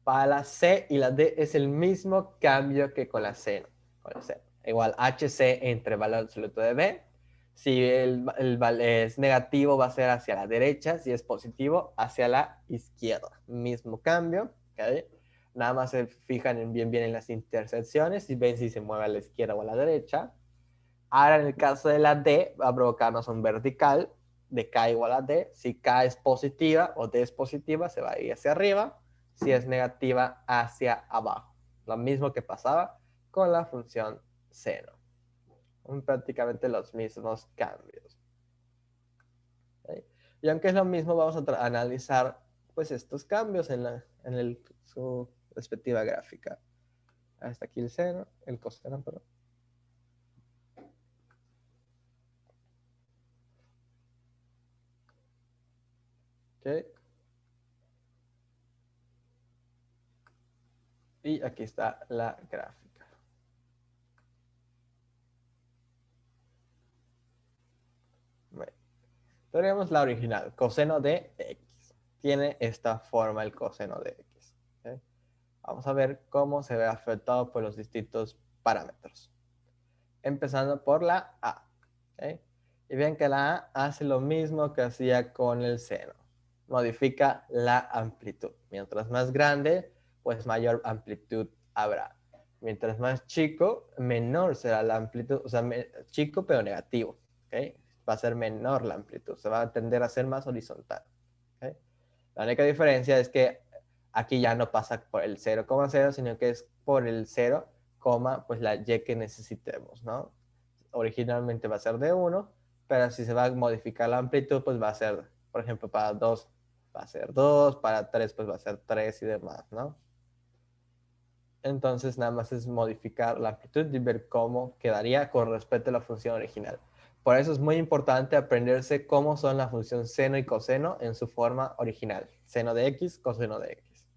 Para la C y la D es el mismo cambio que con la C. Con la C. Igual HC entre valor absoluto de B. Si es negativo va a ser hacia la derecha, si es positivo hacia la izquierda. Mismo cambio. ¿Okay? Nada más se fijan bien en las intersecciones y ven si se mueve a la izquierda o a la derecha. Ahora en el caso de la D va a provocarnos un vertical de K igual a D. Si K es positiva o D es positiva, se va a ir hacia arriba. Si es negativa, hacia abajo. Lo mismo que pasaba con la función seno. Son prácticamente los mismos cambios. ¿Okay? Y aunque es lo mismo, vamos a analizar pues, estos cambios en su respectiva gráfica. Hasta aquí el seno, el coseno, perdón. Okay. Y aquí está la gráfica. Bueno, tenemos la original, coseno de x. Tiene esta forma el coseno de x. ¿Okay? Vamos a ver cómo se ve afectado por los distintos parámetros. Empezando por la a. ¿Okay? Y ven que la a hace lo mismo que hacía con el seno. Modifica la amplitud. Mientras más grande, pues mayor amplitud habrá. Mientras más chico, menor será la amplitud. O sea, chico pero negativo. ¿Okay? Va a ser menor la amplitud. Se va a tender a ser más horizontal. ¿Okay? La única diferencia es que aquí ya no pasa por el 0,0, sino que es por el 0, pues la y que necesitemos, ¿no? Originalmente va a ser de 1, pero si se va a modificar la amplitud, pues va a ser, por ejemplo, para 2 va a ser 2, para 3 pues va a ser 3 y demás, ¿no? Entonces nada más es modificar la amplitud y ver cómo quedaría con respecto a la función original. Por eso es muy importante aprenderse cómo son la función seno y coseno en su forma original. Seno de x, coseno de x.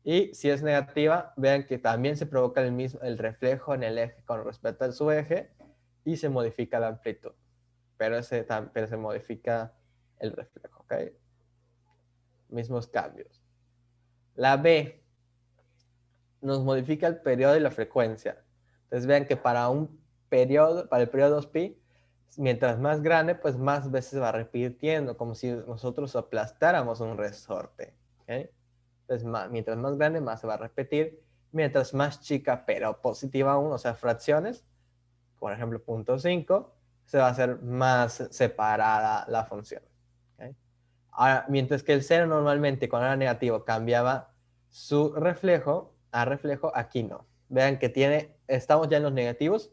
Y si es negativa, vean que también se provoca el reflejo en el eje con respecto a su eje y se modifica la amplitud. Pero se modifica el reflejo, ¿ok? Mismos cambios. La B nos modifica el periodo y la frecuencia. Entonces vean que para el periodo 2pi, mientras más grande, pues más veces va repitiendo, como si nosotros aplastáramos un resorte. ¿Okay? Entonces, mientras más grande, más se va a repetir. Mientras más chica, pero positiva aún, o sea, fracciones, por ejemplo, 0.5, se va a hacer más separada la función. ¿Okay? Ahora, mientras que el 0 normalmente, cuando era negativo, cambiaba su reflejo a reflejo aquí no. Vean que tiene, estamos ya en los negativos,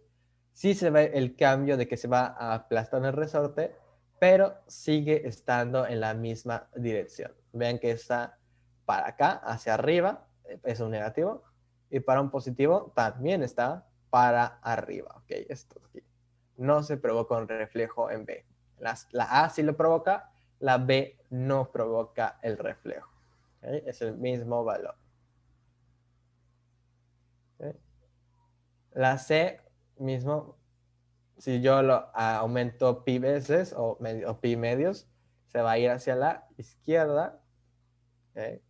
sí se ve el cambio de que se va aplastando el resorte, pero sigue estando en la misma dirección. Vean que está para acá, hacia arriba, es un negativo, y para un positivo también está para arriba, ¿ok? Esto aquí. No se provoca un reflejo en B. La A sí lo provoca, la B no provoca el reflejo. ¿Okay? Es el mismo valor. ¿Okay? La C mismo, si yo lo aumento pi veces o pi medios, se va a ir hacia la izquierda. ¿Okay?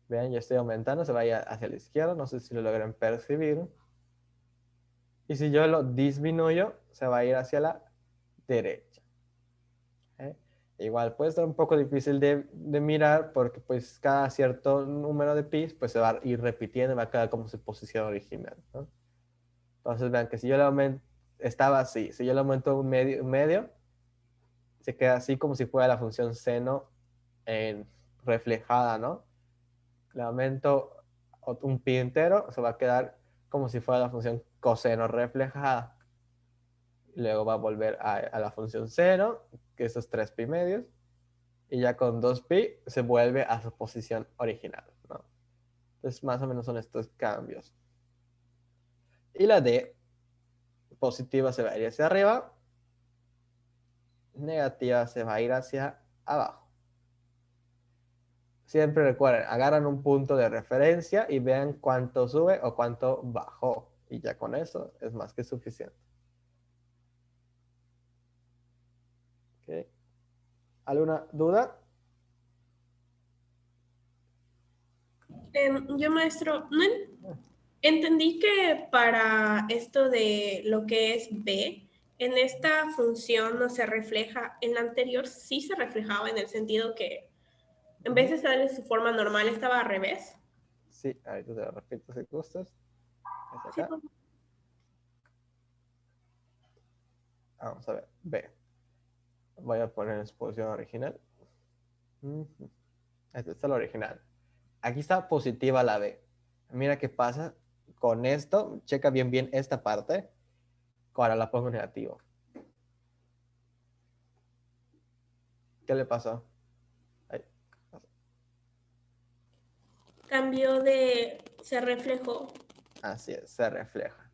Vean, yo estoy aumentando, se va a ir hacia la izquierda, no sé si lo logran percibir. Y si yo lo disminuyo, se va a ir hacia la derecha. ¿Okay? Igual puede estar un poco difícil de mirar porque pues cada cierto número de pi pues se va a ir repitiendo, va a quedar como su posición original, ¿no? Entonces vean que si yo le aumento, estaba así, si yo le aumento un medio, se queda así como si fuera la función seno reflejada, ¿no? Le aumento un pi entero, se va a quedar como si fuera la función coseno reflejada. Luego va a volver a la función seno, que esos 3 pi medios, y ya con 2 pi se vuelve a su posición original, ¿no? Entonces más o menos son estos cambios. Y la D positiva se va a ir hacia arriba, negativa se va a ir hacia abajo. Siempre recuerden, agarran un punto de referencia y vean cuánto sube o cuánto bajó. Y ya con eso es más que suficiente. ¿Okay? ¿Alguna duda? Yo, maestro, no entendí que para esto de lo que es B, en esta función no se refleja, en la anterior sí se reflejaba en el sentido que en vez de estar en su forma normal estaba al revés. Sí, ahorita te lo repito si gustas. Es Sí, acá. Vamos a ver, B. Voy a poner en su posición original. Este está el original. Aquí está positiva la B. Mira qué pasa con esto. Checa bien esta parte. Ahora la pongo negativo. ¿Qué le pasó? Ahí. cambió de, se reflejó. Así es, se refleja.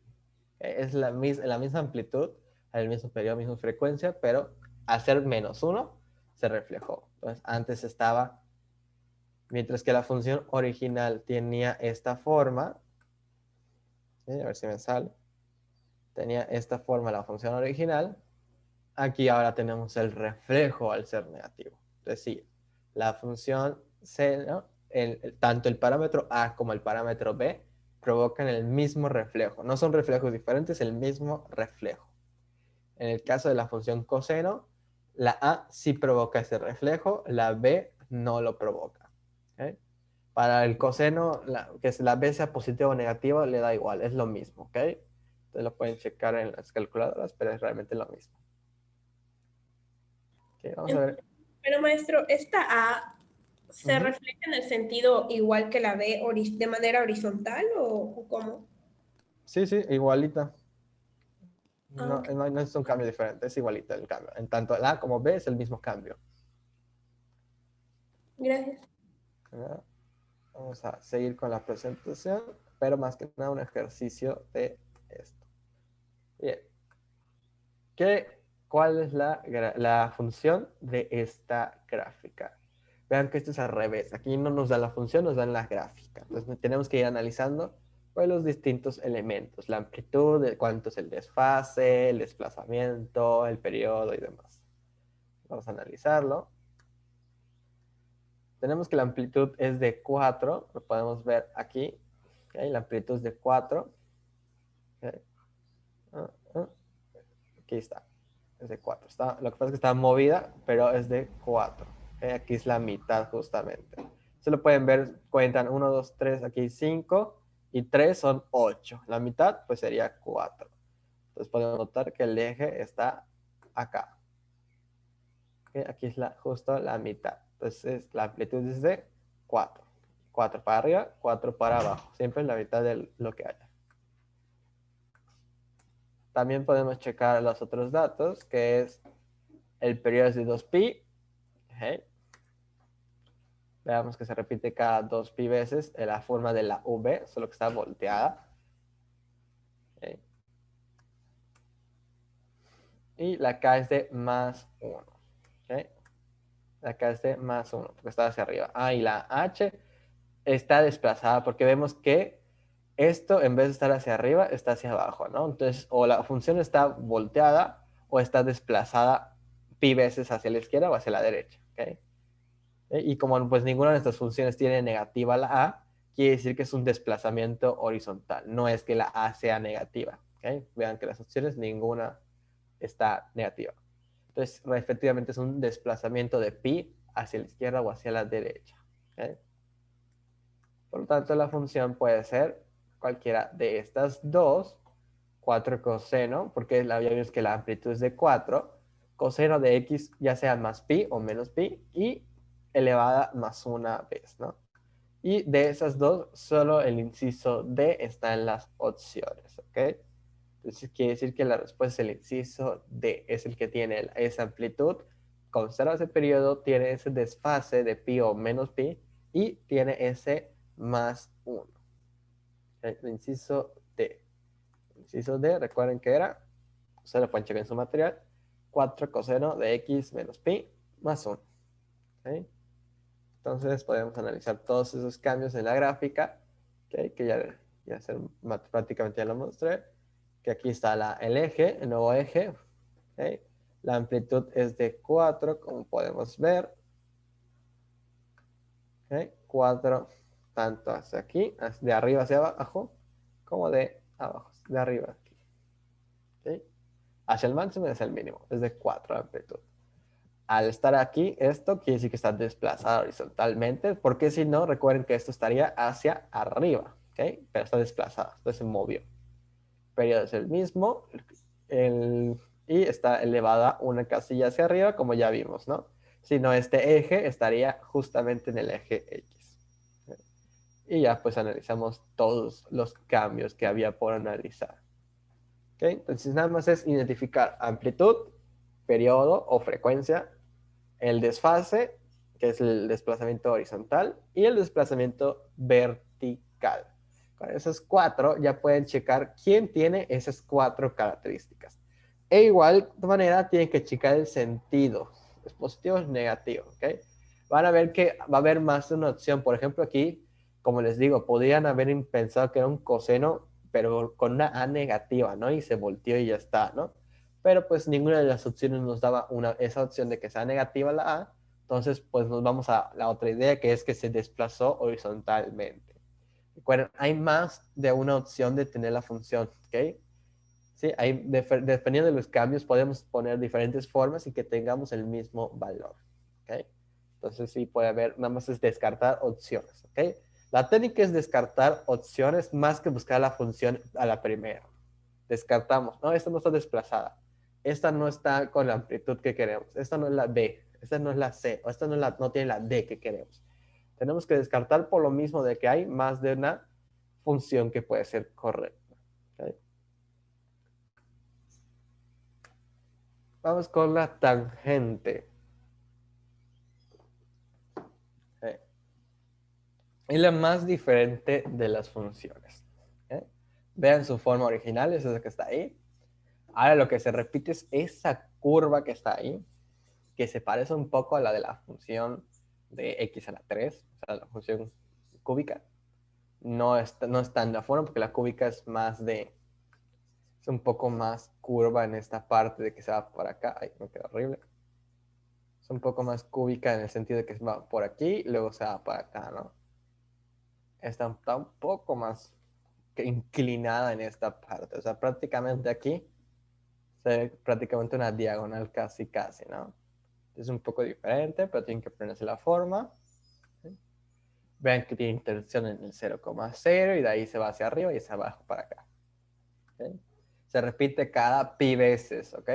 Es la misma amplitud, el mismo periodo, misma frecuencia, pero al ser -1 se reflejó. Entonces, antes estaba, mientras que la función original tenía esta forma, ¿sí? A ver si me sale, tenía esta forma la función original, aquí ahora tenemos el reflejo al ser negativo. Es decir, la función C, ¿no? Tanto el parámetro A como el parámetro B provocan el mismo reflejo. No son reflejos diferentes, el mismo reflejo. En el caso de la función coseno, la A sí provoca ese reflejo, la B no lo provoca. ¿Okay? Para el coseno, que la B sea positivo o negativo, le da igual, es lo mismo. ¿Okay? Entonces lo pueden checar en las calculadoras, pero es realmente lo mismo. Okay, vamos a ver. Pero maestro, esta A se Uh-huh. refleja en el sentido igual que la B de manera horizontal o cómo? Sí, sí, igualita. Ah, No, ok. no es un cambio diferente, es igualita el cambio. En tanto la A como B es el mismo cambio. Gracias. ¿Ya? Vamos a seguir con la presentación, pero más que nada un ejercicio de esto. Bien. ¿Cuál es la función de esta gráfica? Vean que esto es al revés. Aquí no nos da la función, nos dan la gráfica. Entonces tenemos que ir analizando pues, los distintos elementos. La amplitud, cuánto es el desfase, el desplazamiento, el periodo y demás. Vamos a analizarlo. Tenemos que la amplitud es de 4. Lo podemos ver aquí. ¿Okay? La amplitud es de 4. ¿Okay? Aquí está. Es de 4. Lo que pasa es que está movida, pero es de 4. Aquí es la mitad justamente. Se lo pueden ver, cuentan 1, 2, 3, aquí 5 y 3 son 8. La mitad pues sería 4. Entonces podemos notar que el eje está acá. Aquí es justo la mitad. Entonces la amplitud es de 4. 4 para arriba, 4 para abajo. Siempre la mitad de lo que haya. También podemos checar los otros datos, que es el periodo es de 2pi. Okay. Veamos que se repite cada 2pi veces en la forma de la V, solo que está volteada. Okay. Y la K es de más 1. Okay. La K es de más 1, porque está hacia arriba. Y la H está desplazada, porque vemos que esto, en vez de estar hacia arriba, está hacia abajo, ¿no? Entonces, o la función está volteada o está desplazada pi veces hacia la izquierda o hacia la derecha, ¿ok? Y como pues ninguna de estas funciones tiene negativa la a, quiere decir que es un desplazamiento horizontal. No es que la a sea negativa, ¿ok? Vean que las opciones ninguna está negativa. Entonces, efectivamente es un desplazamiento de pi hacia la izquierda o hacia la derecha, ¿ok? Por lo tanto, la función puede ser cualquiera de estas dos. 4 coseno, porque ya vimos que la amplitud es de 4, coseno de x ya sea más pi o menos pi, y elevada más una vez, ¿no? Y de esas dos, solo el inciso D está en las opciones, ¿ok? Entonces quiere decir que la respuesta es el inciso D, es el que tiene esa amplitud, conserva ese periodo, tiene ese desfase de pi o menos pi, y tiene ese más 1. El inciso D. Inciso D, recuerden que era, se lo pueden checar en su material, 4 coseno de x menos pi más 1. ¿Okay? Entonces podemos analizar todos esos cambios en la gráfica, ¿okay? Que prácticamente ya lo mostré, que aquí está el eje, el nuevo eje, ¿okay? La amplitud es de 4, como podemos ver, ¿okay? 4 tanto hacia aquí, de arriba hacia abajo, como de abajo, de arriba aquí. ¿Okay? Hacia el máximo y hacia el mínimo, es de 4 de amplitud. Al estar aquí, esto quiere decir que está desplazado horizontalmente, porque si no, recuerden que esto estaría hacia arriba, ¿ok? Pero está desplazado, entonces se movió. El periodo es el mismo, y está elevada una casilla hacia arriba, como ya vimos, ¿no? Si no, este eje estaría justamente en el eje X. Y ya pues analizamos todos los cambios que había por analizar. ¿Okay? Entonces nada más es identificar amplitud, periodo o frecuencia, el desfase, que es el desplazamiento horizontal, y el desplazamiento vertical. Con esos 4 ya pueden checar quién tiene esas 4 características. E igual de manera tienen que checar el sentido, es positivo o es negativo, ¿ok? Van a ver que va a haber más de una opción. Por ejemplo, aquí, como les digo, podrían haber pensado que era un coseno, pero con una A negativa, ¿no? Y se volteó y ya está, ¿no? Pero pues ninguna de las opciones nos daba esa opción de que sea negativa la A. Entonces, pues nos vamos a la otra idea, que es que se desplazó horizontalmente. Recuerden, hay más de una opción de tener la función, ¿ok? Sí, dependiendo de los cambios, podemos poner diferentes formas y que tengamos el mismo valor, ¿ok? Entonces, sí, puede haber, nada más es descartar opciones, ¿ok? La técnica es descartar opciones más que buscar la función a la primera. Descartamos, no, esta no está desplazada, esta no está con la amplitud que queremos, esta no es la B, esta no es la C, o esta no tiene la D que queremos. Tenemos que descartar por lo mismo de que hay más de una función que puede ser correcta. ¿Okay? Vamos con la tangente. ¿Okay? Es la más diferente de las funciones. ¿Okay? Vean su forma original, esa es la que está ahí. Ahora lo que se repite es esa curva que está ahí, que se parece un poco a la de la función de x a la 3, o sea, la función cúbica. No está en la forma porque la cúbica es es un poco más curva en esta parte de que se va por acá. Ay, me queda horrible. Es un poco más cúbica en el sentido de que se va por aquí y luego se va para acá, ¿no? Está un poco más inclinada en esta parte. O sea, prácticamente aquí se ve prácticamente una diagonal casi, ¿no? Es un poco diferente, pero tienen que aprenderse la forma. ¿Sí? Vean que tiene intersección en el 0,0 y de ahí se va hacia arriba y hacia abajo para acá. ¿Okay? Se repite cada pi veces, ¿ok?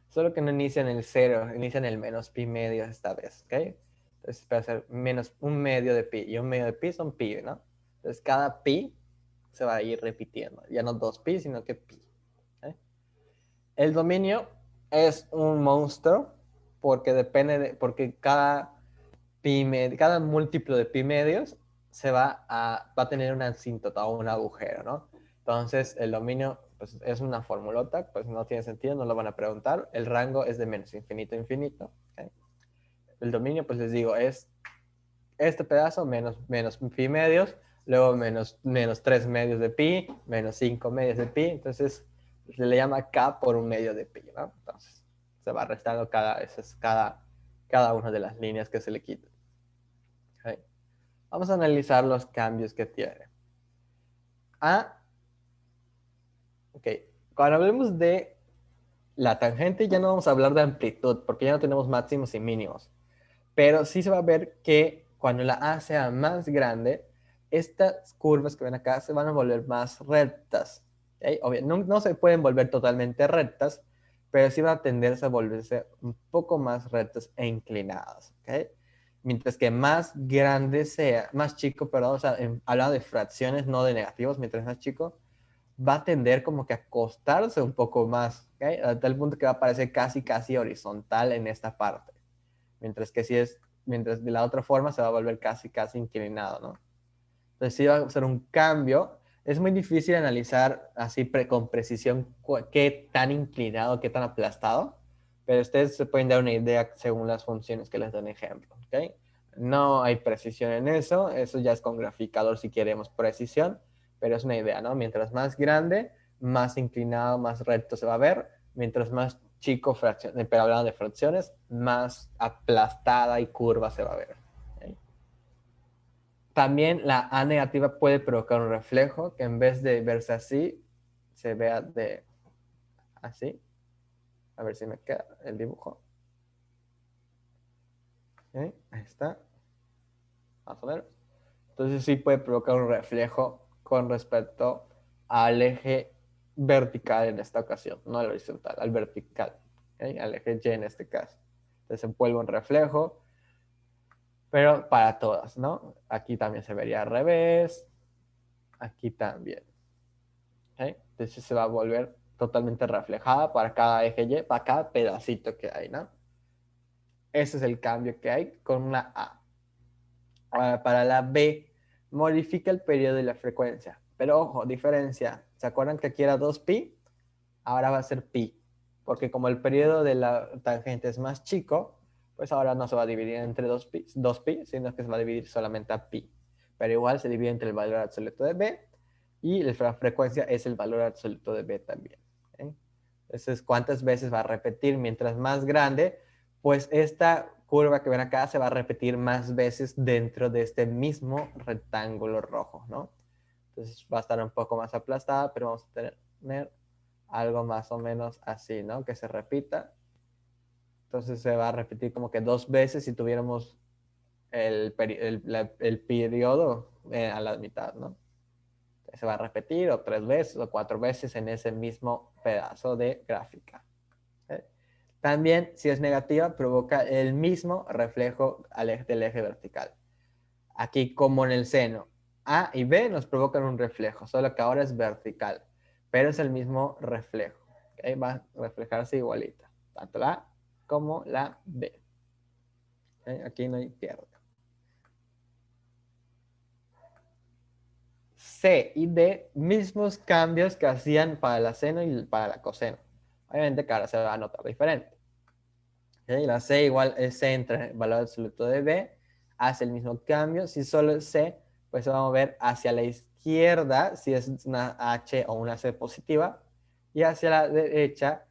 Solo que no inicia en el 0, inicia en el menos pi medio esta vez, ¿ok? Entonces puede ser menos un medio de pi, y un medio de pi son pi, ¿no? Entonces cada pi se va a ir repitiendo, ya no 2pi, sino que pi. ¿Okay? El dominio es un monstruo porque porque cada múltiplo de pi medios va a tener una asíntota o un agujero, ¿no? Entonces, el dominio pues, es una formulota, pues no tiene sentido, no lo van a preguntar. El rango es de menos infinito a infinito. ¿Okay? El dominio, pues les digo, es este pedazo menos pi medios, luego menos 3 medios de pi, menos 5 medios de pi. Entonces, se le llama k por un medio de pi, ¿no? Entonces, se va restando cada una de las líneas que se le quita. ¿Okay? Vamos a analizar los cambios que tiene. Ok, cuando hablemos de la tangente ya no vamos a hablar de amplitud porque ya no tenemos máximos y mínimos. Pero sí se va a ver que cuando la A sea más grande, estas curvas que ven acá se van a volver más rectas. ¿Okay? No se pueden volver totalmente rectas, pero sí va a tenderse a volverse un poco más rectas e inclinadas. ¿Okay? Mientras que más grande sea, más chico, perdón, o sea, hablando de fracciones, no de negativos, mientras más chico, va a tender como que a acostarse un poco más, ¿okay? A tal punto que va a parecer casi horizontal en esta parte. Mientras de la otra forma se va a volver casi inclinado, ¿no? Entonces sí va a ser un cambio. Es muy difícil analizar así con precisión qué tan inclinado, qué tan aplastado, pero ustedes se pueden dar una idea según las funciones que les dan ejemplo, ¿ok? No hay precisión en eso ya es con graficador si queremos precisión, pero es una idea, ¿no? Mientras más grande, más inclinado, más recto se va a ver, mientras más chico, pero hablando de fracciones, más aplastada y curva se va a ver. ¿Okay? También la A negativa puede provocar un reflejo que en vez de verse así, se vea así. A ver si me queda el dibujo. ¿Okay? Ahí está. Más o menos. Entonces sí puede provocar un reflejo con respecto al eje vertical en esta ocasión, no al horizontal, al vertical. ¿Okay? Al eje Y en este caso. Entonces vuelve un reflejo, pero para todas, ¿no? Aquí también se vería al revés, aquí también. ¿Okay? Entonces se va a volver totalmente reflejada para cada eje Y, para cada pedacito que hay, ¿no? Ese es el cambio que hay con una A. Ahora, para la B, modifica el periodo y la frecuencia. Pero ojo, diferencia. ¿Se acuerdan que aquí era 2pi? Ahora va a ser pi. Porque como el periodo de la tangente es más chico, pues ahora no se va a dividir entre 2pi, sino que se va a dividir solamente a pi. Pero igual se divide entre el valor absoluto de B y la frecuencia es el valor absoluto de B también. ¿Okay? Entonces, ¿cuántas veces va a repetir? Mientras más grande, pues esta curva que ven acá se va a repetir más veces dentro de este mismo rectángulo rojo, ¿no? Entonces va a estar un poco más aplastada, pero vamos a tener algo más o menos así, ¿no? Que se repita. Entonces se va a repetir como que 2 veces si tuviéramos el periodo a la mitad, ¿no? Se va a repetir o 3 veces o 4 veces en ese mismo pedazo de gráfica. ¿Okay? También, si es negativa, provoca el mismo reflejo del eje vertical. Aquí, como en el seno, A y B nos provocan un reflejo, solo que ahora es vertical, pero es el mismo reflejo. ¿Okay? Va a reflejarse igualita, tanto la A como la B. ¿Okay? Aquí no hay pierde. C y D, mismos cambios que hacían para la seno y para la coseno. Obviamente que ahora se va a notar diferente. ¿Okay? La C igual es C entre el valor absoluto de B, hace el mismo cambio. Si solo es C, pues se va a mover hacia la izquierda, si es una H o una C positiva, y hacia la derecha,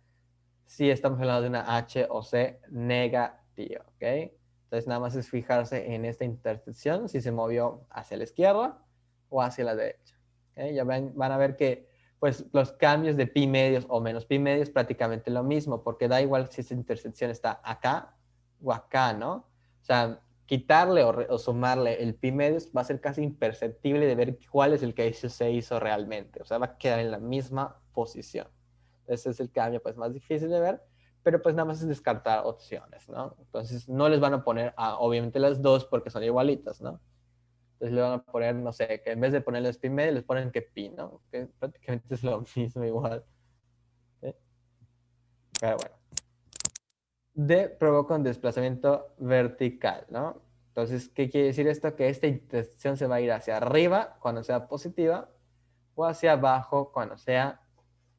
si estamos hablando de una H o C negativa. ¿Okay? Entonces nada más es fijarse en esta intersección, si se movió hacia la izquierda o hacia la derecha. ¿Okay? Ya van a ver que pues los cambios de pi medios o menos pi medios es prácticamente lo mismo, porque da igual si esa intersección está acá o acá, ¿no? O sea, quitarle o sumarle el pi medios va a ser casi imperceptible de ver cuál es el que se hizo realmente. O sea, va a quedar en la misma posición. Ese es el cambio pues más difícil de ver, pero pues nada más es descartar opciones, ¿no? Entonces no les van a poner obviamente las dos porque son igualitas, ¿no? Entonces le van a poner, no sé, que en vez de ponerles pi medio, les ponen que pi, ¿no? Que prácticamente es lo mismo igual. ¿Sí? Pero bueno. D provoca un desplazamiento vertical, ¿no? Entonces, ¿qué quiere decir esto? Que esta intersección se va a ir hacia arriba cuando sea positiva o hacia abajo cuando sea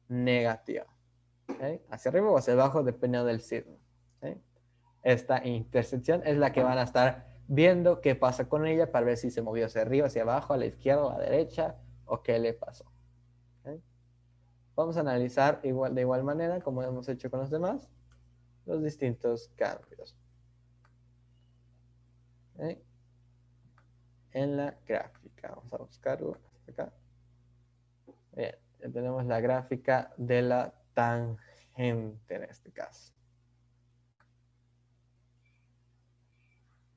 negativa. ¿Okay? Hacia arriba o hacia abajo dependiendo del signo. ¿Okay? Esta intersección es la que van a estar viendo qué pasa con ella para ver si se movió hacia arriba, hacia abajo, a la izquierda o a la derecha o qué le pasó. ¿Okay? Vamos a analizar de igual manera como hemos hecho con los demás los distintos cambios. ¿Okay? En la gráfica. Vamos a buscarlo acá. Bien, ya tenemos la gráfica de la tangente en este caso.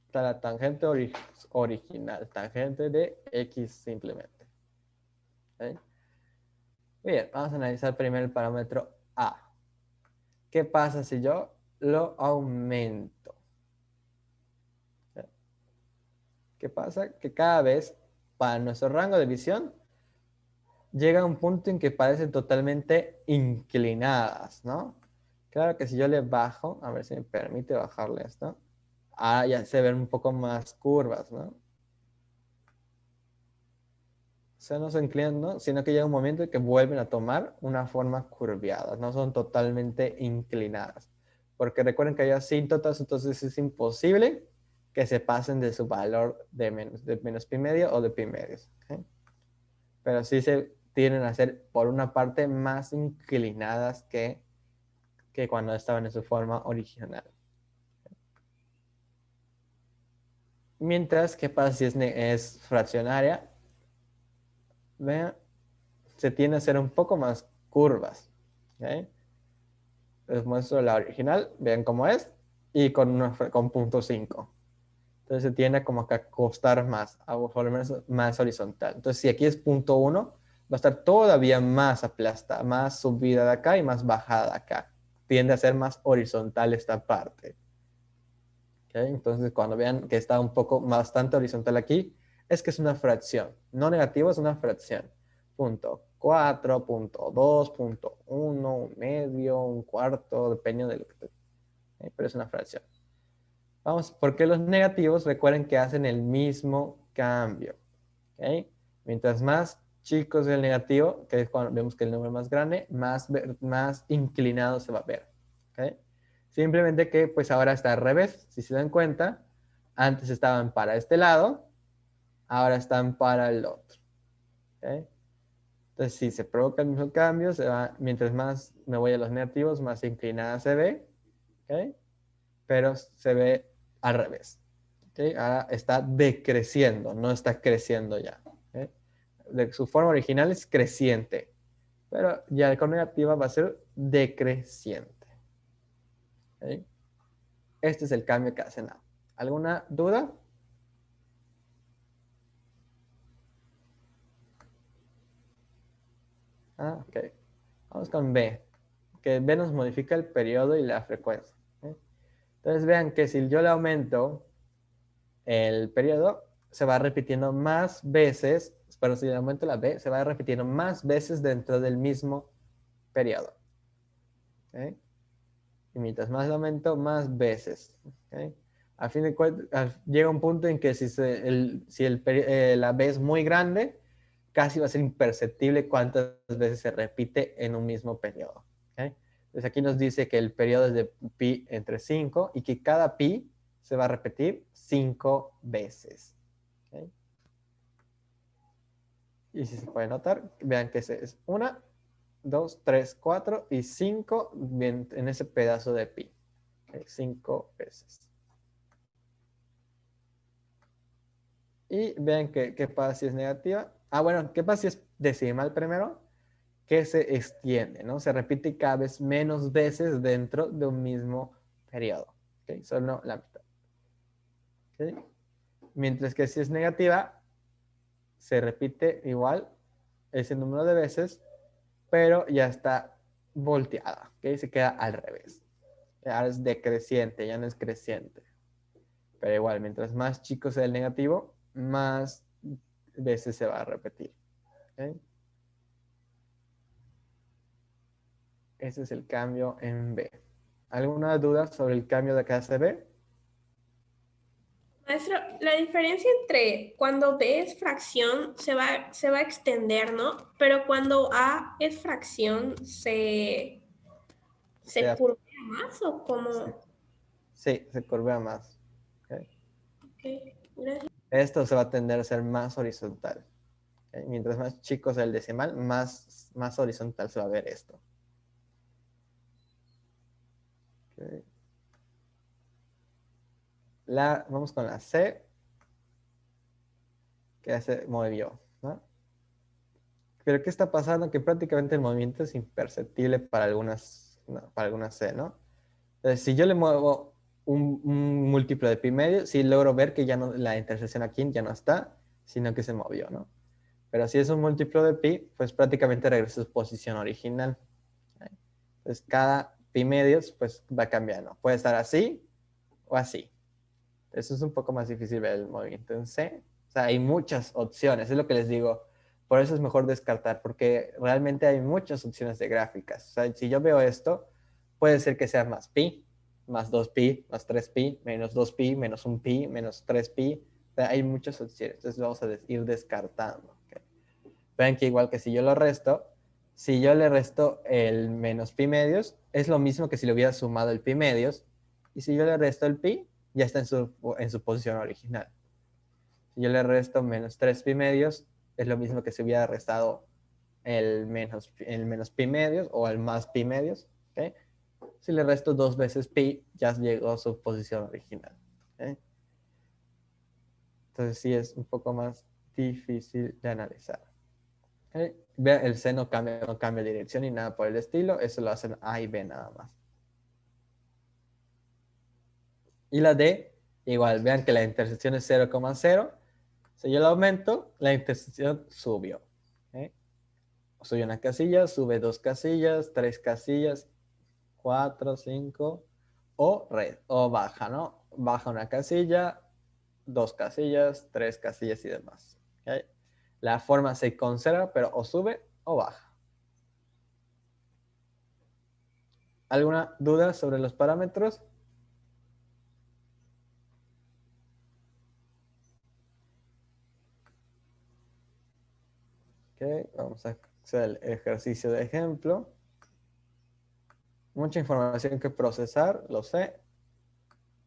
Está la tangente original, tangente de X simplemente. ¿Okay? Bien, vamos a analizar primero el parámetro A. ¿Qué pasa si yo lo aumento? ¿Qué pasa? Que cada vez para nuestro rango de visión llega a un punto en que parecen totalmente inclinadas, ¿no? Claro que si yo le bajo, a ver si me permite bajarle esto, ya se ven un poco más curvas, ¿no? O sea, no se inclinan, ¿no? Sino que llega un momento en que vuelven a tomar una forma curviada, no son totalmente inclinadas. Porque recuerden que hay asíntotas, entonces es imposible que se pasen de su valor de menos pi medio o de pi medios. ¿Okay? Pero sí se tienden a ser, por una parte, más inclinadas que cuando estaban en su forma original. Mientras, ¿qué pasa si es fraccionaria? Vean, se tiende a ser un poco más curvas. ¿Okay? Les muestro la original, vean cómo es, y con punto 5. Entonces se tiende como que a acostar más, a volverse más horizontal. Entonces si aquí es punto 1, va a estar todavía más aplastada, más subida de acá y más bajada de acá. Tiende a ser más horizontal esta parte. ¿Okay? Entonces cuando vean que está un poco bastante horizontal aquí, es que es una fracción. No negativo, es una fracción. Punto 4, punto 2, punto 1, un medio, un cuarto, dependiendo de lo que te... pero es una fracción. Vamos, porque los negativos recuerden que hacen el mismo cambio. ¿Okay? Mientras más chico es el negativo, que es cuando vemos que el número es más grande, más inclinado se va a ver. ¿Okay? Simplemente que pues ahora está al revés. Si se dan cuenta, antes estaban para este lado, ahora están para el otro. ¿Okay? Entonces, si se provoca el mismo cambio, mientras más me voy a los negativos, más inclinada se ve. ¿Okay? Pero se ve al revés. ¿Okay? Ahora está decreciendo, no está creciendo ya. ¿Okay? De su forma original es creciente, pero ya con negativa va a ser decreciente. ¿Okay? Este es el cambio que hacen. ¿Alguna duda? Ok. Vamos con B, que B nos modifica el periodo y la frecuencia. ¿Okay? Entonces vean que si yo le aumento el periodo, se va repitiendo más veces, pero si le aumento la B, se va repitiendo más veces dentro del mismo periodo. ¿Okay? Y mientras más lo aumento, más veces. ¿Okay? A fin de cuentas, llega un punto en que la B es muy grande, casi va a ser imperceptible cuántas veces se repite en un mismo periodo. ¿Okay? Entonces aquí nos dice que el periodo es de pi entre 5 y que cada pi se va a repetir 5 veces. ¿Okay? Y si se puede notar, vean que es 1, 2, 3, 4 y 5 en ese pedazo de pi. 5 veces. Y vean qué pasa si es negativa. Bueno, ¿qué pasa si es decimal primero? Que se extiende, ¿no? Se repite cada vez menos veces dentro de un mismo periodo. ¿Okay? Solo la mitad. ¿Okay? Mientras que si es negativa, se repite igual ese número de veces, pero ya está volteada. ¿Okay? Se queda al revés. Ahora es decreciente, ya no es creciente. Pero igual, mientras más chico sea el negativo, más veces se va a repetir. ¿Ok? Ese es el cambio en B. ¿Alguna duda sobre el cambio de clase B? Maestro, la diferencia entre cuando B es fracción se va a extender, ¿no? Pero cuando A es fracción O se sea, curvea más o sí, como... sí, se curvea más. ¿Ok? Ok, gracias. Esto se va a tender a ser más horizontal. ¿Ok? Mientras más chico sea el decimal, más horizontal se va a ver esto. ¿Ok? Vamos con la C, que ya se movió, ¿no? Pero ¿qué está pasando? Que prácticamente el movimiento es imperceptible para algunas, no, para algunas C, ¿no? Entonces, si yo le muevo un múltiplo de pi medio, sí logro ver que ya no, la intersección aquí ya no está, sino que se movió, ¿no? Pero si es un múltiplo de pi, pues prácticamente regresa a su posición original. ¿Ok? Entonces, cada pi medios, pues va cambiando. Puede estar así o así. Eso es un poco más difícil ver el movimiento en C. O sea, hay muchas opciones, es lo que les digo. Por eso es mejor descartar, porque realmente hay muchas opciones de gráficas. O sea, si yo veo esto, puede ser que sea más pi, más 2pi, más 3pi, menos 2pi, menos 1pi, menos 3pi. O sea, hay muchas opciones. Entonces vamos a ir descartando. ¿Okay? Vean que igual que si yo lo resto, si yo le resto el menos pi medios, es lo mismo que si le hubiera sumado el pi medios. Y si yo le resto el pi, ya está en su posición original. Si yo le resto menos 3 pi medios, es lo mismo que si hubiera restado el menos pi medios o el más pi medios. ¿Okay? Si le resto 2 veces pi, ya llegó a su posición original. ¿Okay? Entonces sí es un poco más difícil de analizar. ¿Okay? Vean, el C no cambia de dirección ni nada por el estilo. Eso lo hacen A y B nada más. Y la D, igual, vean que la intersección es 0,0. Si yo la aumento, la intersección subió. ¿Okay? Sube una casilla, sube 2 casillas, 3 casillas, 4, 5, o baja, ¿no? Baja una casilla, 2 casillas, 3 casillas y demás. ¿Okay? La forma se conserva, pero o sube o baja. ¿Alguna duda sobre los parámetros? Okay, vamos a hacer el ejercicio de ejemplo. Mucha información que procesar, lo sé.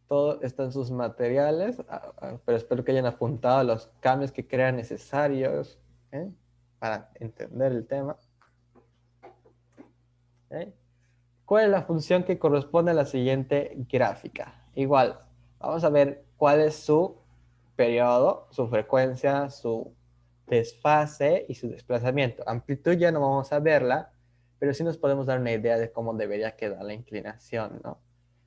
Todo está en sus materiales, pero espero que hayan apuntado los cambios que crean necesarios para entender el tema. ¿Okay? ¿Cuál es la función que corresponde a la siguiente gráfica? Igual, vamos a ver cuál es su periodo, su frecuencia, su desfase y su desplazamiento. Amplitud ya no vamos a verla, pero sí nos podemos dar una idea de cómo debería quedar la inclinación, ¿no?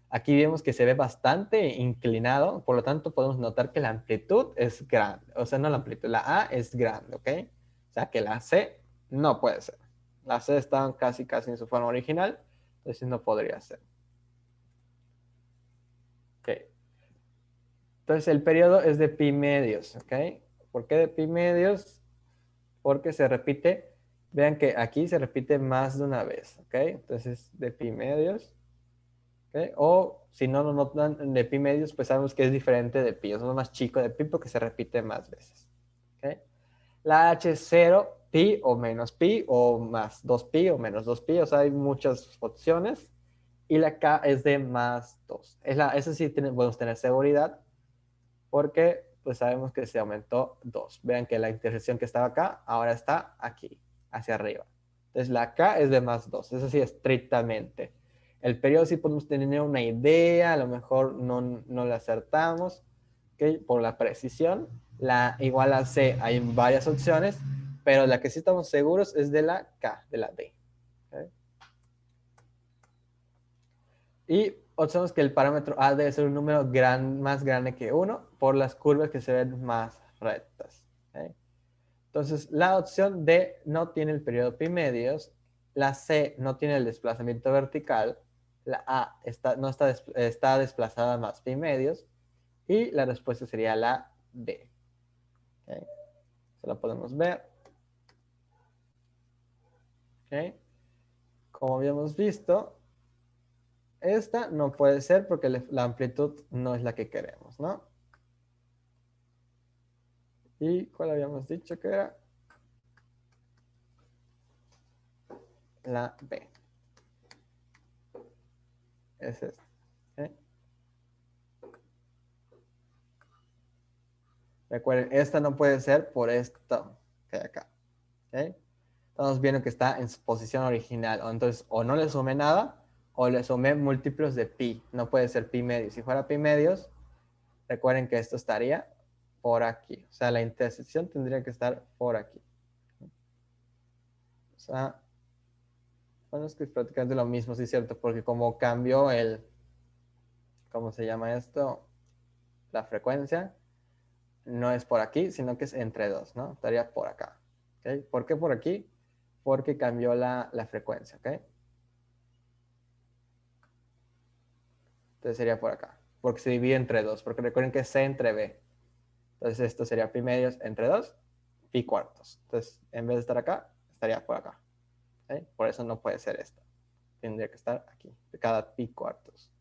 Aquí vemos que se ve bastante inclinado, por lo tanto podemos notar que la amplitud es grande. O sea, no la amplitud, la A es grande, ¿ok? O sea que la C no puede ser. La C está casi en su forma original, entonces no podría ser. Ok. Entonces el periodo es de pi medios, ¿ok? ¿Por qué de pi medios? Porque se repite, vean que aquí se repite más de una vez, ¿ok? Entonces de pi medios. ¿Okay? O si no lo notan de pi medios, pues sabemos que es diferente de pi. Es más chico de pi porque se repite más veces. ¿Okay? La H es 0, pi o menos pi o más 2pi o menos 2pi. O sea, hay muchas opciones. Y la K es de más 2. Eso sí podemos tener seguridad porque pues sabemos que se aumentó 2. Vean que la intersección que estaba acá ahora está aquí, hacia arriba. Entonces la K es de más 2. Eso sí, estrictamente. El periodo sí podemos tener una idea, a lo mejor no le acertamos, ¿okay? Por la precisión. La igual a C hay varias opciones, pero la que sí estamos seguros es de la K, de la D. ¿Okay? Y observamos que el parámetro A debe ser un número más grande que 1 por las curvas que se ven más rectas. ¿Okay? Entonces, la opción D no tiene el periodo pi medios, la C no tiene el desplazamiento vertical, La A está desplazada más pi medios y la respuesta sería la B. ¿Okay? Se la podemos ver. ¿Okay? Como habíamos visto, esta no puede ser porque la amplitud no es la que queremos, ¿no? ¿Y cuál habíamos dicho que era? La B. Es esta. ¿Okay? Recuerden, esta no puede ser por esto que hay acá. ¿Okay? Estamos viendo que está en su posición original. Entonces, o no le sumé nada, o le sumé múltiplos de pi. No puede ser pi medios. Si fuera pi medios, recuerden que esto estaría por aquí. O sea, la intersección tendría que estar por aquí. O sea, bueno, es que es prácticamente lo mismo, sí es cierto, porque como cambió ¿cómo se llama esto? La frecuencia, no es por aquí, sino que es entre dos, ¿no? Estaría por acá. ¿Okay? ¿Por qué por aquí? Porque cambió la frecuencia, ¿ok? Entonces sería por acá, porque se divide entre dos, porque recuerden que es C entre B. Entonces esto sería pi medios entre 2, pi cuartos. Entonces, en vez de estar acá, estaría por acá. ¿Okay? Por eso no puede ser esto. Tendría que estar aquí, de cada pi cuartos.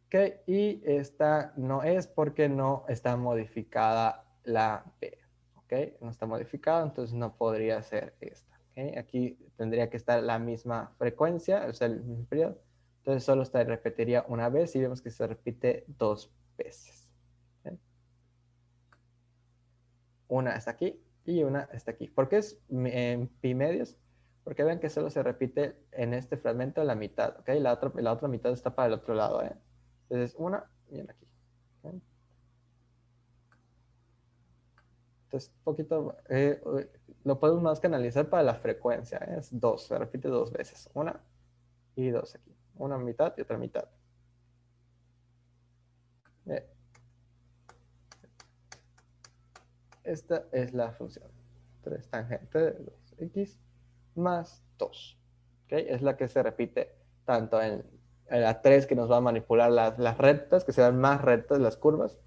Ok, y esta no es porque no está modificada la B. Ok, no está modificada, entonces no podría ser esta. Okay, aquí tendría que estar la misma frecuencia, o sea, el mismo periodo. Entonces solo se repetiría una vez y vemos que se repite dos veces. Okay. Una está aquí y una está aquí. ¿Por qué es en pi medios? Porque ven que solo se repite en este fragmento la mitad. ¿Ok? La otra mitad está para el otro lado. ¿Eh? Entonces una y una aquí. ¿Okay? Entonces, un poquito, lo podemos más que analizar para la frecuencia. ¿Eh? Es dos, se repite dos veces. Una y dos aquí. Una mitad y otra mitad. Eh, esta es la función. 3 tangente de 2x más 2. ¿Okay? Es la que se repite tanto en la 3 que nos va a manipular las rectas, que serán más rectas las curvas,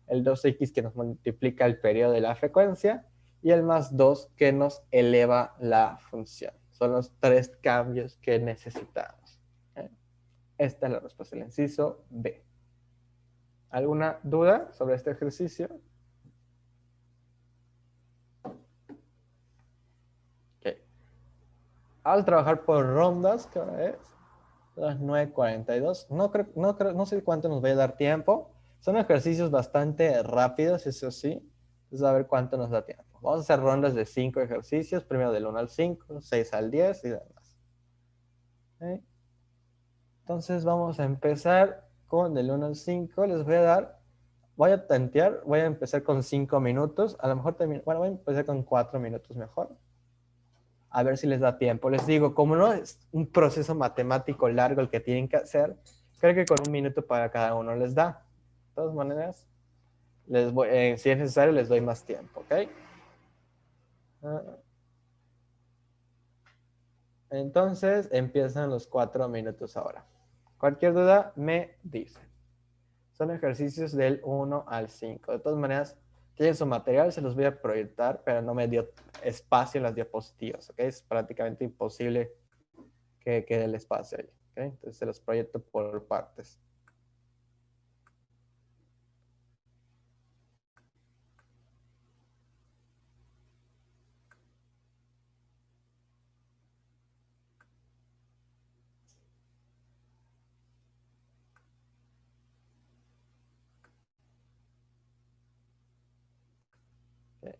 el 2x que nos multiplica el periodo de la frecuencia y el más 2 que nos eleva la función. Son los tres cambios que necesitamos. ¿Okay? Esta es la respuesta del inciso B. ¿Alguna duda sobre este ejercicio? Okay. Al trabajar por rondas, ¿qué hora es? Las 9:42. No sé cuánto nos va a dar tiempo. Son ejercicios bastante rápidos, eso sí. Entonces, a ver cuánto nos da tiempo. Vamos a hacer rondas de 5 ejercicios. Primero del 1 al 5, 6 al 10 y demás. ¿Okay? Entonces, vamos a empezar con del 1 al 5. Les voy a dar, voy a tantear, voy a empezar con 5 minutos. A lo mejor también, bueno, voy a empezar con 4 minutos mejor. A ver si les da tiempo. Les digo, como no es un proceso matemático largo el que tienen que hacer, creo que con un minuto para cada uno les da. De todas maneras, si es necesario, les doy más tiempo, ¿ok? Entonces, empiezan los 4 minutos ahora. Cualquier duda, me dicen. Son ejercicios del 1 al 5. De todas maneras, tienen su material, se los voy a proyectar, pero no me dio espacio en las diapositivas, ¿ok? Es prácticamente imposible que quede el espacio ahí. ¿Okay? Entonces se los proyecto por partes. Okay.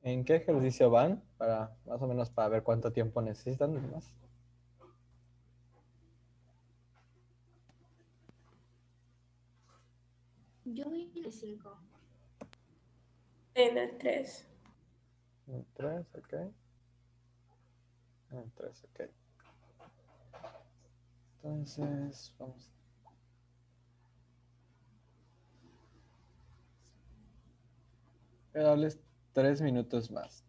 ¿En qué ejercicio van? Para más o menos para ver cuánto tiempo necesitan más. Yo voy en el 5. En el 3. En 3, ok. En 3, ok. Entonces, vamos. Voy a darles 3 minutos más.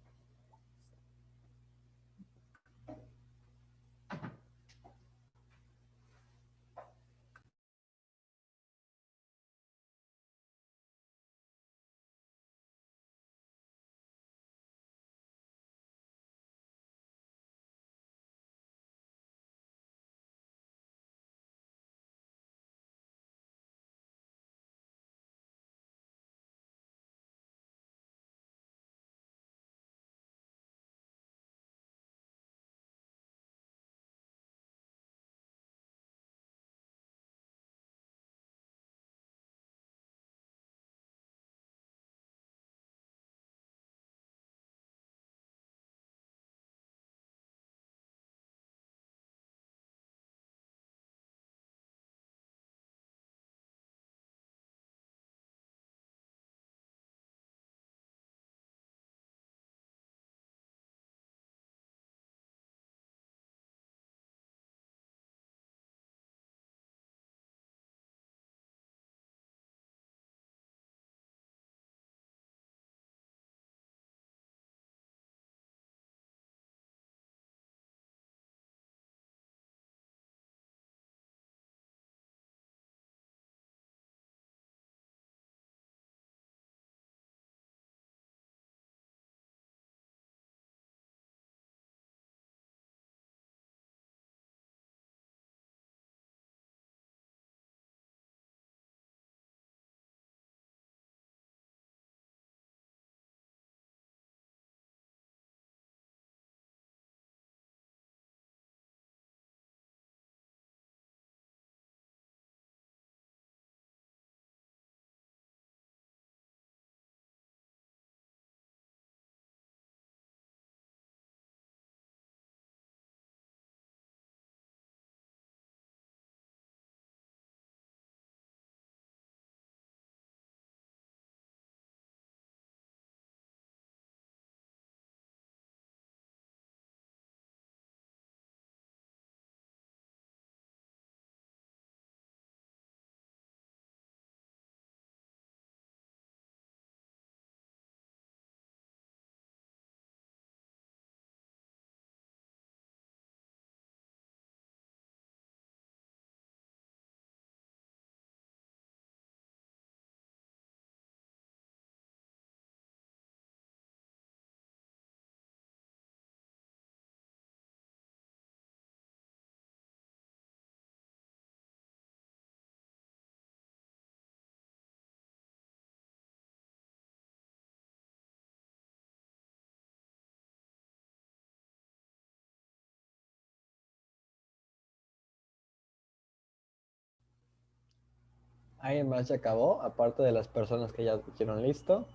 ¿Alguien más ya acabó? Aparte de las personas que ya dijeron listo.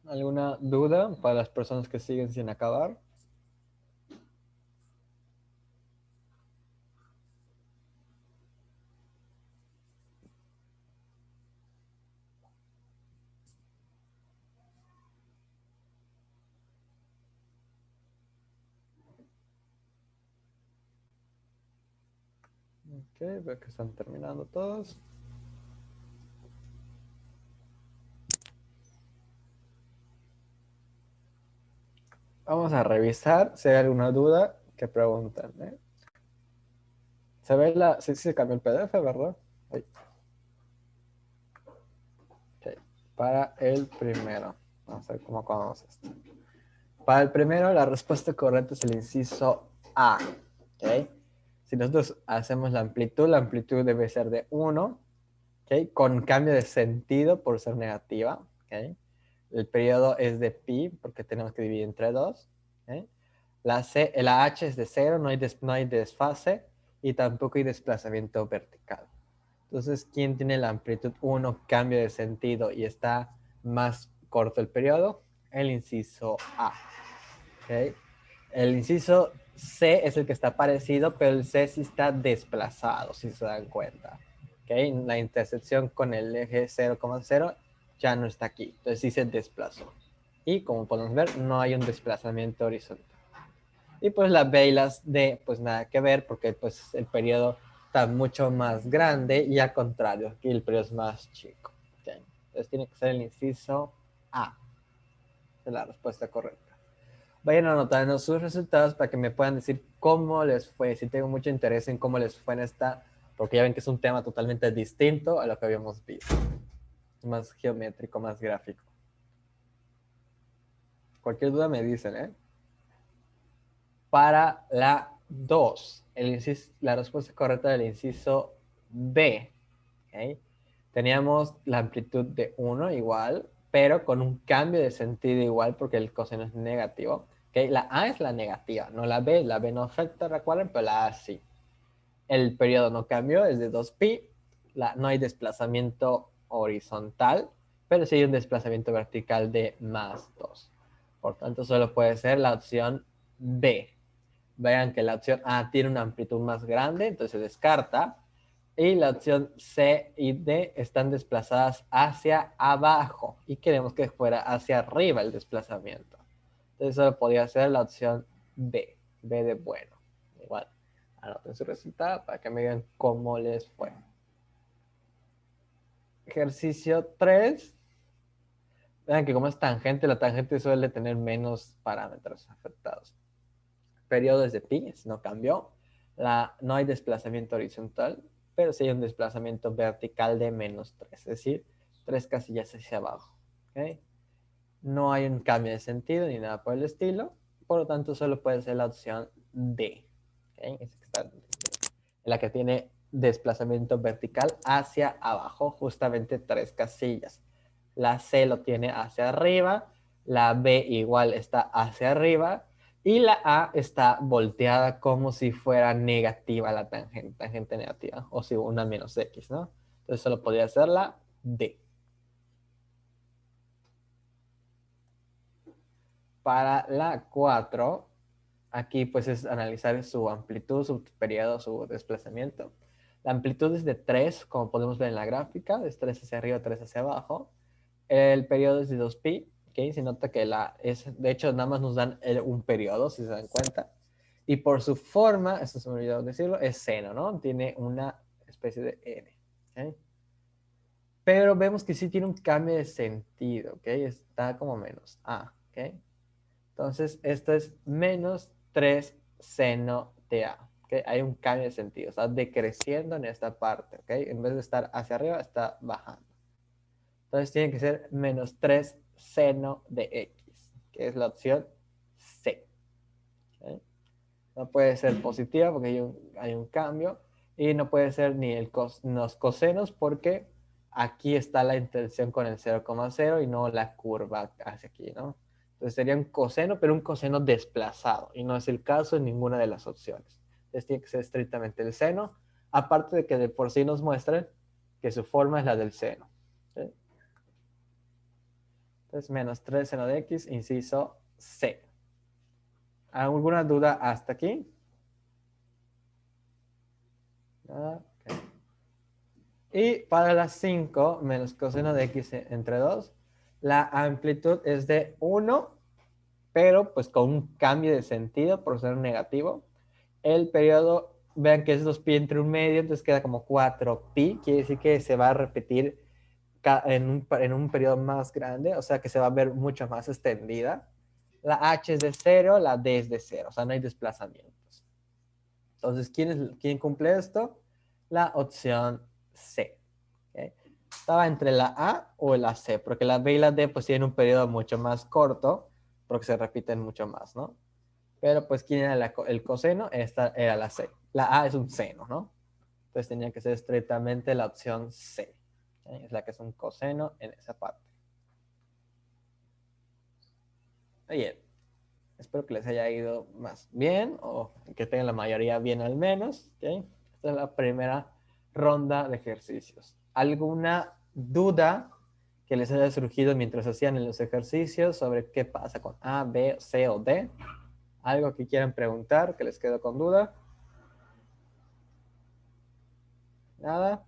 ¿Alguna duda para las personas que siguen sin acabar? Ok, veo que están terminando todos. Vamos a revisar si hay alguna duda que preguntan. Se ve la... Sí, sí se cambió el PDF, ¿verdad? Ahí. Ok. Para el primero. Vamos a ver cómo acabamos esto. Para el primero, la respuesta correcta es el inciso A. ¿Ok? Si nosotros hacemos la amplitud debe ser de 1, ¿ok? Con cambio de sentido por ser negativa. ¿Ok? El periodo es de pi porque tenemos que dividir entre 2. ¿ok? La H es de 0, no hay desfase y tampoco hay desplazamiento vertical. Entonces, ¿quién tiene la amplitud 1, cambio de sentido y está más corto el periodo? El inciso A. ¿Ok? El inciso C es el que está parecido, pero el C sí está desplazado, si se dan cuenta. ¿Okay? La intersección con el eje 0,0 ya no está aquí, entonces sí se desplazó. Y como podemos ver, no hay un desplazamiento horizontal. Y pues la B y las D, pues nada que ver, porque pues el periodo está mucho más grande y al contrario, aquí el periodo es más chico. ¿Okay? Entonces tiene que ser el inciso A. Esa es la respuesta correcta. Vayan anotando sus resultados para que me puedan decir cómo les fue. Si tengo mucho interés en cómo les fue en esta, porque ya ven que es un tema totalmente distinto a lo que habíamos visto. Más geométrico, más gráfico. Cualquier duda me dicen, ¿eh? Para la 2, la respuesta correcta del inciso B. ¿Okay? Teníamos la amplitud de 1 igual, pero con un cambio de sentido igual porque el coseno es negativo. ¿Okay? La A es la negativa, no la B. La B no afecta, recuerden, pero la A sí. El periodo no cambió, es de 2pi. No hay desplazamiento horizontal, pero sí hay un desplazamiento vertical de más 2. Por tanto, solo puede ser la opción B. Vean que la opción A tiene una amplitud más grande, entonces se descarta. Y la opción C y D están desplazadas hacia abajo. Y queremos que fuera hacia arriba el desplazamiento. Entonces solo podría ser la opción B. B de bueno. Igual, anoten su resultado para que me digan cómo les fue. Ejercicio 3. Vean que como es tangente, la tangente suele tener menos parámetros afectados. Periodo es de pi, no cambió. No hay desplazamiento horizontal, pero sí hay un desplazamiento vertical de menos 3, es decir, 3 casillas hacia abajo. ¿Okay? No hay un cambio de sentido ni nada por el estilo, por lo tanto solo puede ser la opción D. ¿Okay? La que tiene desplazamiento vertical hacia abajo, justamente 3 casillas. La C lo tiene hacia arriba, la B igual está hacia arriba, y la A está volteada como si fuera negativa la tangente negativa, o si una menos X, ¿no? Entonces solo podría ser la D. Para la 4, aquí pues es analizar su amplitud, su periodo, su desplazamiento. La amplitud es de 3, como podemos ver en la gráfica, es 3 hacia arriba, 3 hacia abajo. El periodo es de 2pi, ¿okay? Se nota que de hecho nada más nos dan un periodo, si se dan cuenta. Y por su forma, esto se me olvidó decirlo, es seno, ¿no? Tiene una especie de n, ¿okay? Pero vemos que sí tiene un cambio de sentido, ¿ok? Está como menos a, ¿ok? Entonces, esto es menos 3 seno de a, ¿ok? Hay un cambio de sentido, está decreciendo en esta parte, ¿ok? En vez de estar hacia arriba, está bajando. Entonces tiene que ser menos 3 seno de x, que es la opción C. ¿Okay? No puede ser positiva porque hay un cambio. Y no puede ser ni los cosenos porque aquí está la intersección con el 0,0 y no la curva hacia aquí, ¿no? Entonces sería un coseno, pero un coseno desplazado. Y no es el caso en ninguna de las opciones. Entonces tiene que ser estrictamente el seno. Aparte de que de por sí nos muestran que su forma es la del seno. ¿Okay? Entonces, menos 3 seno de x, inciso C. ¿Alguna duda hasta aquí? Nada. Okay. Y para las 5, menos coseno de x entre 2, la amplitud es de 1, pero pues con un cambio de sentido por ser negativo. El periodo, vean que es 2pi entre un medio, entonces queda como 4pi, quiere decir que se va a repetir en un periodo más grande, o sea que se va a ver mucho más extendida. La H es de 0, la D es de 0, o sea, no hay desplazamientos. Entonces, ¿quién cumple esto? La opción C. ¿Okay? Estaba entre la A o la C, porque la B y la D pues tienen un periodo mucho más corto, porque se repiten mucho más, ¿no? Pero pues, ¿quién era el coseno? Esta era la C. La A es un seno, ¿no? Entonces tenía que ser estrictamente la opción C. ¿Okay? Es la que es un coseno en esa parte. Bien. Espero que les haya ido más bien o que tengan la mayoría bien al menos. ¿Okay? Esta es la primera ronda de ejercicios. ¿Alguna duda que les haya surgido mientras hacían los ejercicios sobre qué pasa con A, B, C o D? ¿Algo que quieran preguntar que les quedó con duda? ¿Nada?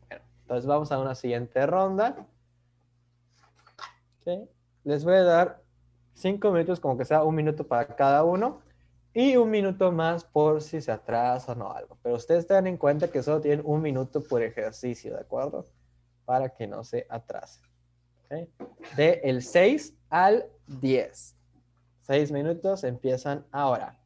Bueno, entonces vamos a una siguiente ronda. ¿Okay? Les voy a dar 5 minutos, como que sea 1 minuto para cada uno. Y 1 minuto más por si se atrasan o algo. Pero ustedes tengan en cuenta que solo tienen 1 minuto por ejercicio, ¿de acuerdo? Para que no se atrasen. ¿Okay? De el 6 al 10. 6 minutos empiezan ahora.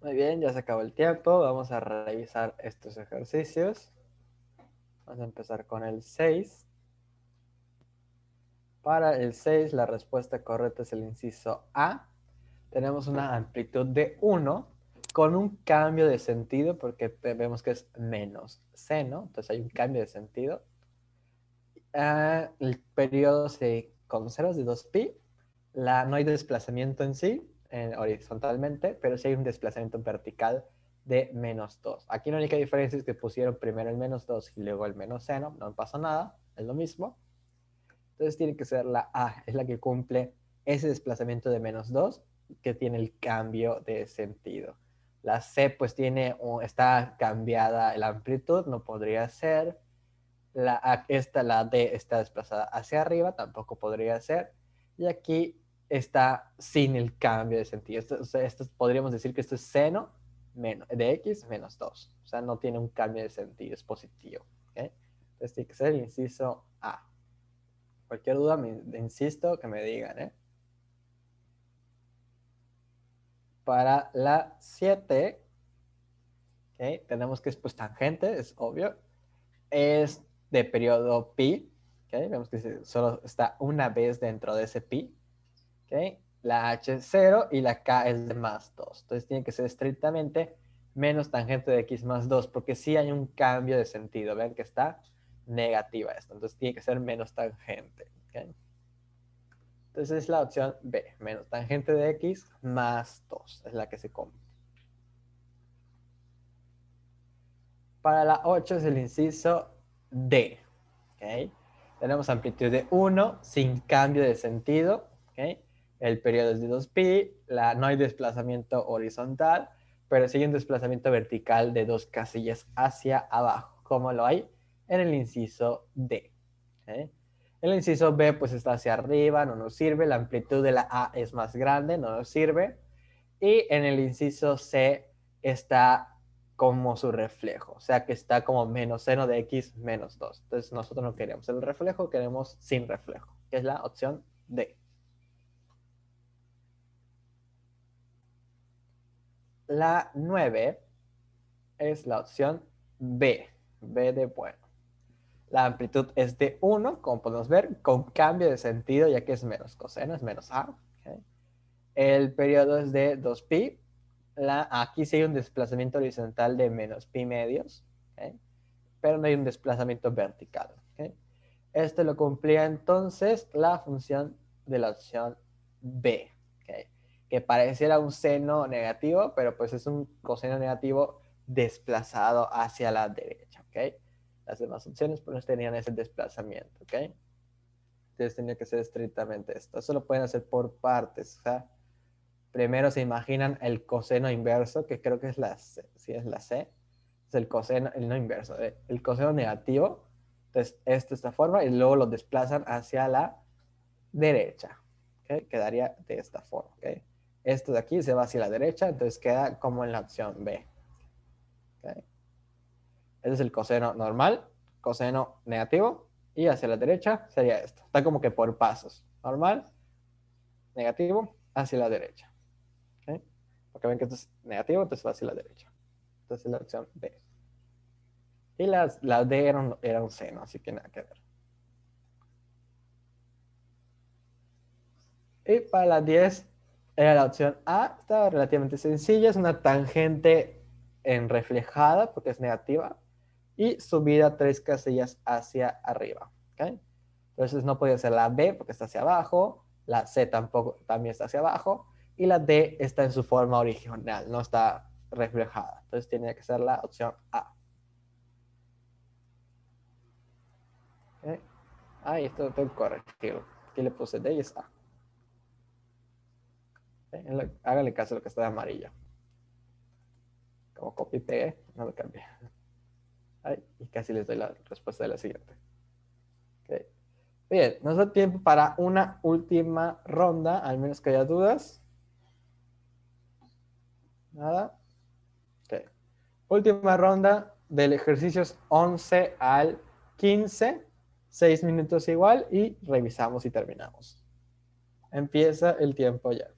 Muy bien, ya se acabó el tiempo. Vamos a revisar estos ejercicios. Vamos a empezar con el 6. Para el 6, la respuesta correcta es el inciso A. Tenemos una amplitud de 1 con un cambio de sentido porque vemos que es menos seno. Entonces hay un cambio de sentido. El periodo se conserva de 2pi. No hay desplazamiento en sí, horizontalmente, pero sí hay un desplazamiento vertical de menos 2. Aquí la única diferencia es que pusieron primero el menos 2 y luego el menos seno. No pasa nada, es lo mismo. Entonces tiene que ser la A, es la que cumple ese desplazamiento de menos 2 que tiene el cambio de sentido. La C pues está cambiada la amplitud, no podría ser. La D está desplazada hacia arriba, tampoco podría ser. Y aquí está sin el cambio de sentido. Esto podríamos decir que esto es seno de x menos 2. O sea, no tiene un cambio de sentido, es positivo. ¿Okay? Entonces tiene que ser el inciso A. Cualquier duda, insisto, que me digan. Para la 7, ¿okay? Tenemos que es pues tangente, es obvio. Es de periodo pi. ¿Okay? Vemos que solo está una vez dentro de ese pi. ¿Okay? La h es 0 y la k es de más 2. Entonces tiene que ser estrictamente menos tangente de x más 2, porque sí hay un cambio de sentido. Vean que está negativa esto. Entonces tiene que ser menos tangente. ¿Okay? Entonces es la opción B, menos tangente de x más 2, es la que se come. Para la 8 es el inciso D. ¿Okay? Tenemos amplitud de 1 sin cambio de sentido. ¿Okay? El periodo es de 2pi, no hay desplazamiento horizontal, pero sí hay un desplazamiento vertical de 2 casillas hacia abajo, como lo hay en el inciso D. ¿Okay? El inciso B pues está hacia arriba, no nos sirve. La amplitud de la A es más grande, no nos sirve. Y en el inciso C está como su reflejo, o sea que está como menos seno de x menos 2. Entonces nosotros no queremos el reflejo, queremos sin reflejo, que es la opción D. La 9 es la opción B, B de bueno. La amplitud es de 1, como podemos ver, con cambio de sentido, ya que es menos coseno, es menos A. ¿Okay? El periodo es de 2pi. Aquí sí hay un desplazamiento horizontal de menos pi medios, ¿okay? Pero no hay un desplazamiento vertical. ¿Okay? Esto lo cumplía entonces la función de la opción B, ¿okay? Que pareciera un seno negativo, pero pues es un coseno negativo desplazado hacia la derecha. ¿Okay? Las demás opciones pues no tenían ese desplazamiento. ¿Okay? Entonces tenía que ser estrictamente esto. Eso lo pueden hacer por partes. O sea, primero se imaginan el coseno inverso, que creo que es la C. Sí, es la C. Es el coseno, no inverso, el coseno negativo. Entonces, esto es esta forma y luego lo desplazan hacia la derecha. ¿Okay? Quedaría de esta forma. ¿Okay? Esto de aquí se va hacia la derecha, entonces queda como en la opción B. ¿Okay? Ese es el coseno normal, coseno negativo, y hacia la derecha sería esto. Está como que por pasos. Normal, negativo, hacia la derecha. ¿Okay? Porque ven que esto es negativo, entonces va hacia la derecha. Entonces es la opción B. Y la D era un seno, así que nada que ver. Y para la 10 era la opción A. Estaba relativamente sencilla. Es una tangente en reflejada, porque es negativa. Y subida 3 casillas hacia arriba. ¿Okay? Entonces no podía ser la B, porque está hacia abajo. La C tampoco, también está hacia abajo. Y la D está en su forma original, no está reflejada. Entonces tiene que ser la opción A. ¿Okay? Ah, y esto tengo que corregirlo. Aquí le puse D y es A. ¿Okay? Háganle caso a lo que está de amarillo. Como copy y pegué, no lo cambié. Ay, y casi les doy la respuesta de la siguiente. Okay. Bien, nos da tiempo para una última ronda, al menos que haya dudas. Nada. Okay. Última ronda del ejercicios 11 al 15. 6 minutos igual y revisamos y terminamos. Empieza el tiempo ya.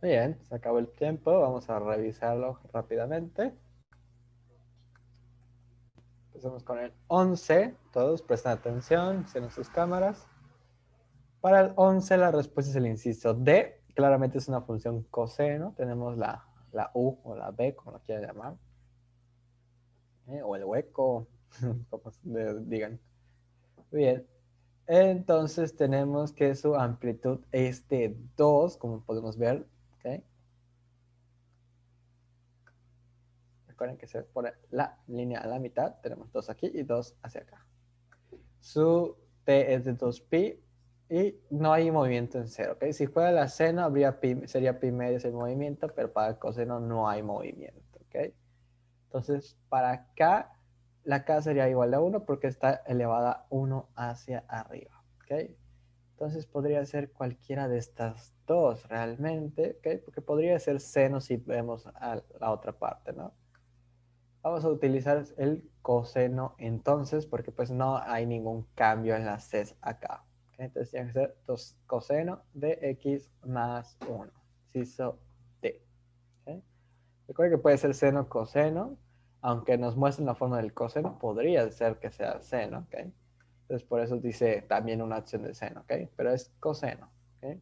Bien, se acabó el tiempo. Vamos a revisarlo rápidamente. Empezamos con el 11. Todos prestan atención, cierren sus cámaras. Para el 11 la respuesta es el inciso D. Claramente es una función coseno. Tenemos la U o la B, como lo quieran llamar. O el hueco, como digan. Bien. Entonces tenemos que su amplitud es de 2, como podemos ver. ¿Okay? Recuerden que se pone la línea a la mitad. Tenemos 2 aquí y 2 hacia acá. Su T es de 2pi y no hay movimiento en cero. ¿Okay? Si fuera la seno, sería pi medios el movimiento, pero para el coseno no hay movimiento. ¿Okay? Entonces, para acá, la K sería igual a 1 porque está elevada 1 hacia arriba. ¿Okay? Entonces podría ser cualquiera de estas dos realmente, ¿okay? Porque podría ser seno si vemos a la otra parte, ¿no? Vamos a utilizar el coseno entonces, porque pues no hay ningún cambio en las Cs acá. ¿Okay? Entonces tiene que ser 2 coseno de x más 1. Inciso D. ¿Okay? Recuerda que puede ser seno coseno, aunque nos muestren la forma del coseno, podría ser que sea seno, ¿ok? Entonces por eso dice también una acción de seno, ¿ok? Pero es coseno, ¿ok?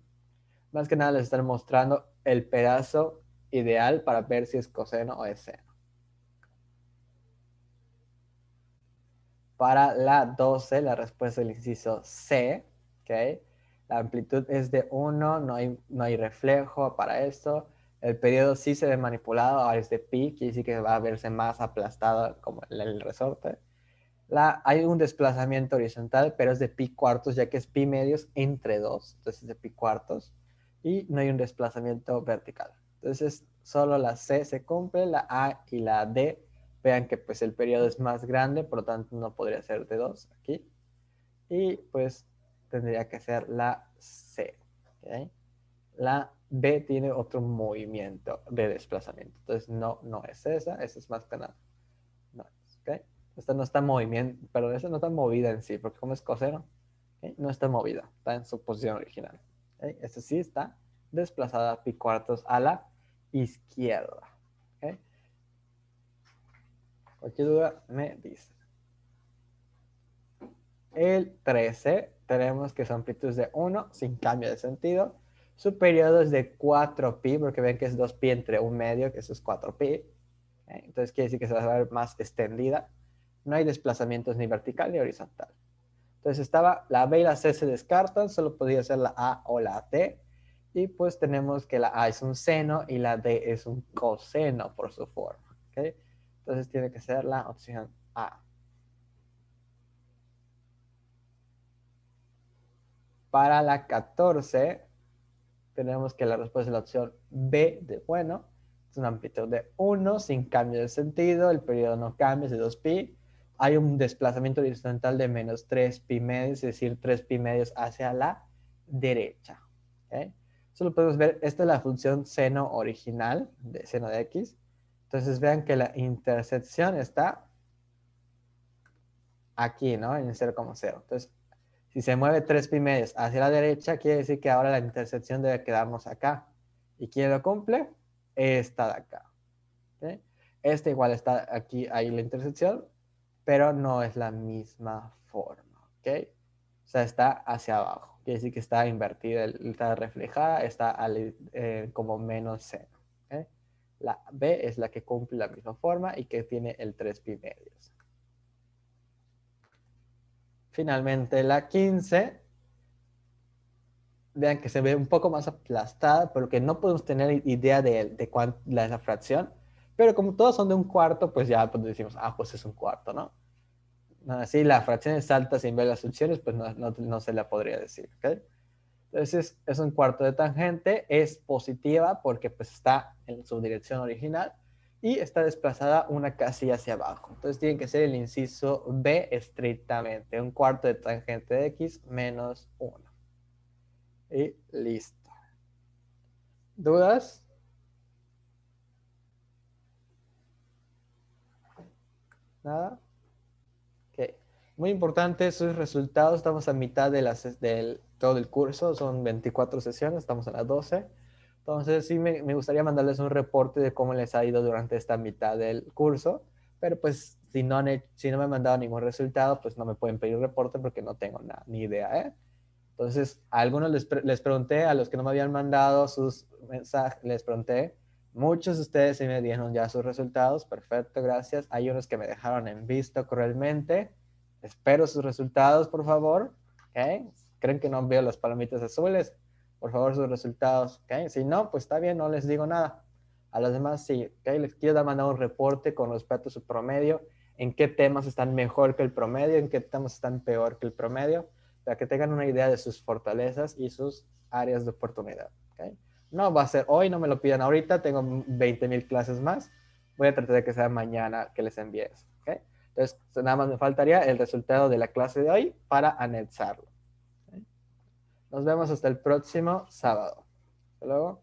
Más que nada les están mostrando el pedazo ideal para ver si es coseno o es seno. Para la 12, la respuesta del inciso C, ¿ok? La amplitud es de 1, no hay reflejo para esto. El periodo sí se ve manipulado, ahora es de pi, quiere decir que va a verse más aplastado como el resorte. Hay un desplazamiento horizontal, pero es de pi cuartos, ya que es pi medios entre 2, entonces es de pi cuartos. Y no hay un desplazamiento vertical. Entonces solo la C se cumple, la A y la D. Vean que pues el periodo es más grande, por lo tanto no podría ser de 2 aquí. Y pues tendría que ser la C. ¿Okay? La B tiene otro movimiento de desplazamiento. Entonces no es esa es más que nada. No es, ¿ok? Esta no está movimiento, pero esta no está movida en sí, porque como es coseno, ¿okay? No está movida, está en su posición original. ¿Okay? Esta sí está desplazada pi cuartos a la izquierda. ¿Okay? Cualquier duda me dice. El 13 tenemos que su amplitud es de 1 sin cambio de sentido. Su periodo es de 4pi, porque ven que es 2pi entre un medio, que eso es 4pi. ¿Okay? Entonces quiere decir que se va a ver más extendida. No hay desplazamientos ni vertical ni horizontal. Entonces estaba la B y la C se descartan, solo podía ser la A o la D. Y pues tenemos que la A es un seno y la D es un coseno por su forma. ¿Okay? Entonces tiene que ser la opción A. Para la 14, tenemos que la respuesta es la opción B de bueno. Es una amplitud de 1 sin cambio de sentido. El periodo no cambia, es de 2pi. Hay un desplazamiento horizontal de menos 3pi medios, es decir, 3pi medios hacia la derecha. ¿Okay? Eso lo podemos ver. Esta es la función seno original, de seno de x. Entonces vean que la intersección está aquí, ¿no? En el 0,0. Entonces, si se mueve 3 pi medios hacia la derecha, quiere decir que ahora la intersección debe quedarnos acá. ¿Y quién lo cumple? Esta de acá. ¿Okay? Esta igual está aquí, ahí la intersección, pero no es la misma forma. ¿Okay? O sea, está hacia abajo. Quiere decir que está invertida, está reflejada, está como menos cero. ¿Okay? La B es la que cumple la misma forma y que tiene el 3 pi medios. Finalmente, la 15, vean que se ve un poco más aplastada, porque no podemos tener idea de cuánto es la fracción, pero como todos son de un cuarto, pues ya pues decimos, pues es un cuarto, ¿no? Así la fracción es alta sin ver las funciones, pues no se la podría decir, ¿ok? Entonces es un cuarto de tangente, es positiva porque pues está en su dirección original y está desplazada una casilla hacia abajo. Entonces tiene que ser el inciso B estrictamente, un cuarto de tangente de x menos 1. Y listo. ¿Dudas? ¿Nada? Ok. Muy importante sus resultados. Estamos a mitad de todo el curso. Son 24 sesiones. Estamos en las 12. Entonces sí me gustaría mandarles un reporte de cómo les ha ido durante esta mitad del curso, pero pues si no me han mandado ningún resultado, pues no me pueden pedir reporte porque no tengo ni idea, ¿eh? Entonces, a algunos les pregunté, a los que no me habían mandado sus mensajes, les pregunté. Muchos de ustedes sí me dieron ya sus resultados. Perfecto, gracias. Hay unos que me dejaron en visto cruelmente. Espero sus resultados, por favor. ¿Okay? ¿Creen que no veo las palomitas azules? Por favor, sus resultados. ¿Okay? Si no, pues está bien, no les digo nada. A los demás sí. ¿Okay? Les quiero mandar un reporte con respecto a su promedio. En qué temas están mejor que el promedio, en qué temas están peor que el promedio, para que tengan una idea de sus fortalezas y sus áreas de oportunidad. ¿Okay? No va a ser hoy, no me lo pidan ahorita, tengo 20,000 clases más. Voy a tratar de que sea mañana que les envíe eso. ¿Okay? Entonces, nada más me faltaría el resultado de la clase de hoy para anexarlo. ¿Okay? Nos vemos hasta el próximo sábado. Hasta luego.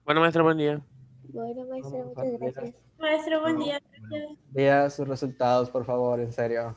Bueno, maestro, buen día. Bueno, maestra, Buenos muchas días. gracias. Maestro, buen día. Vea sus resultados, por favor, en serio.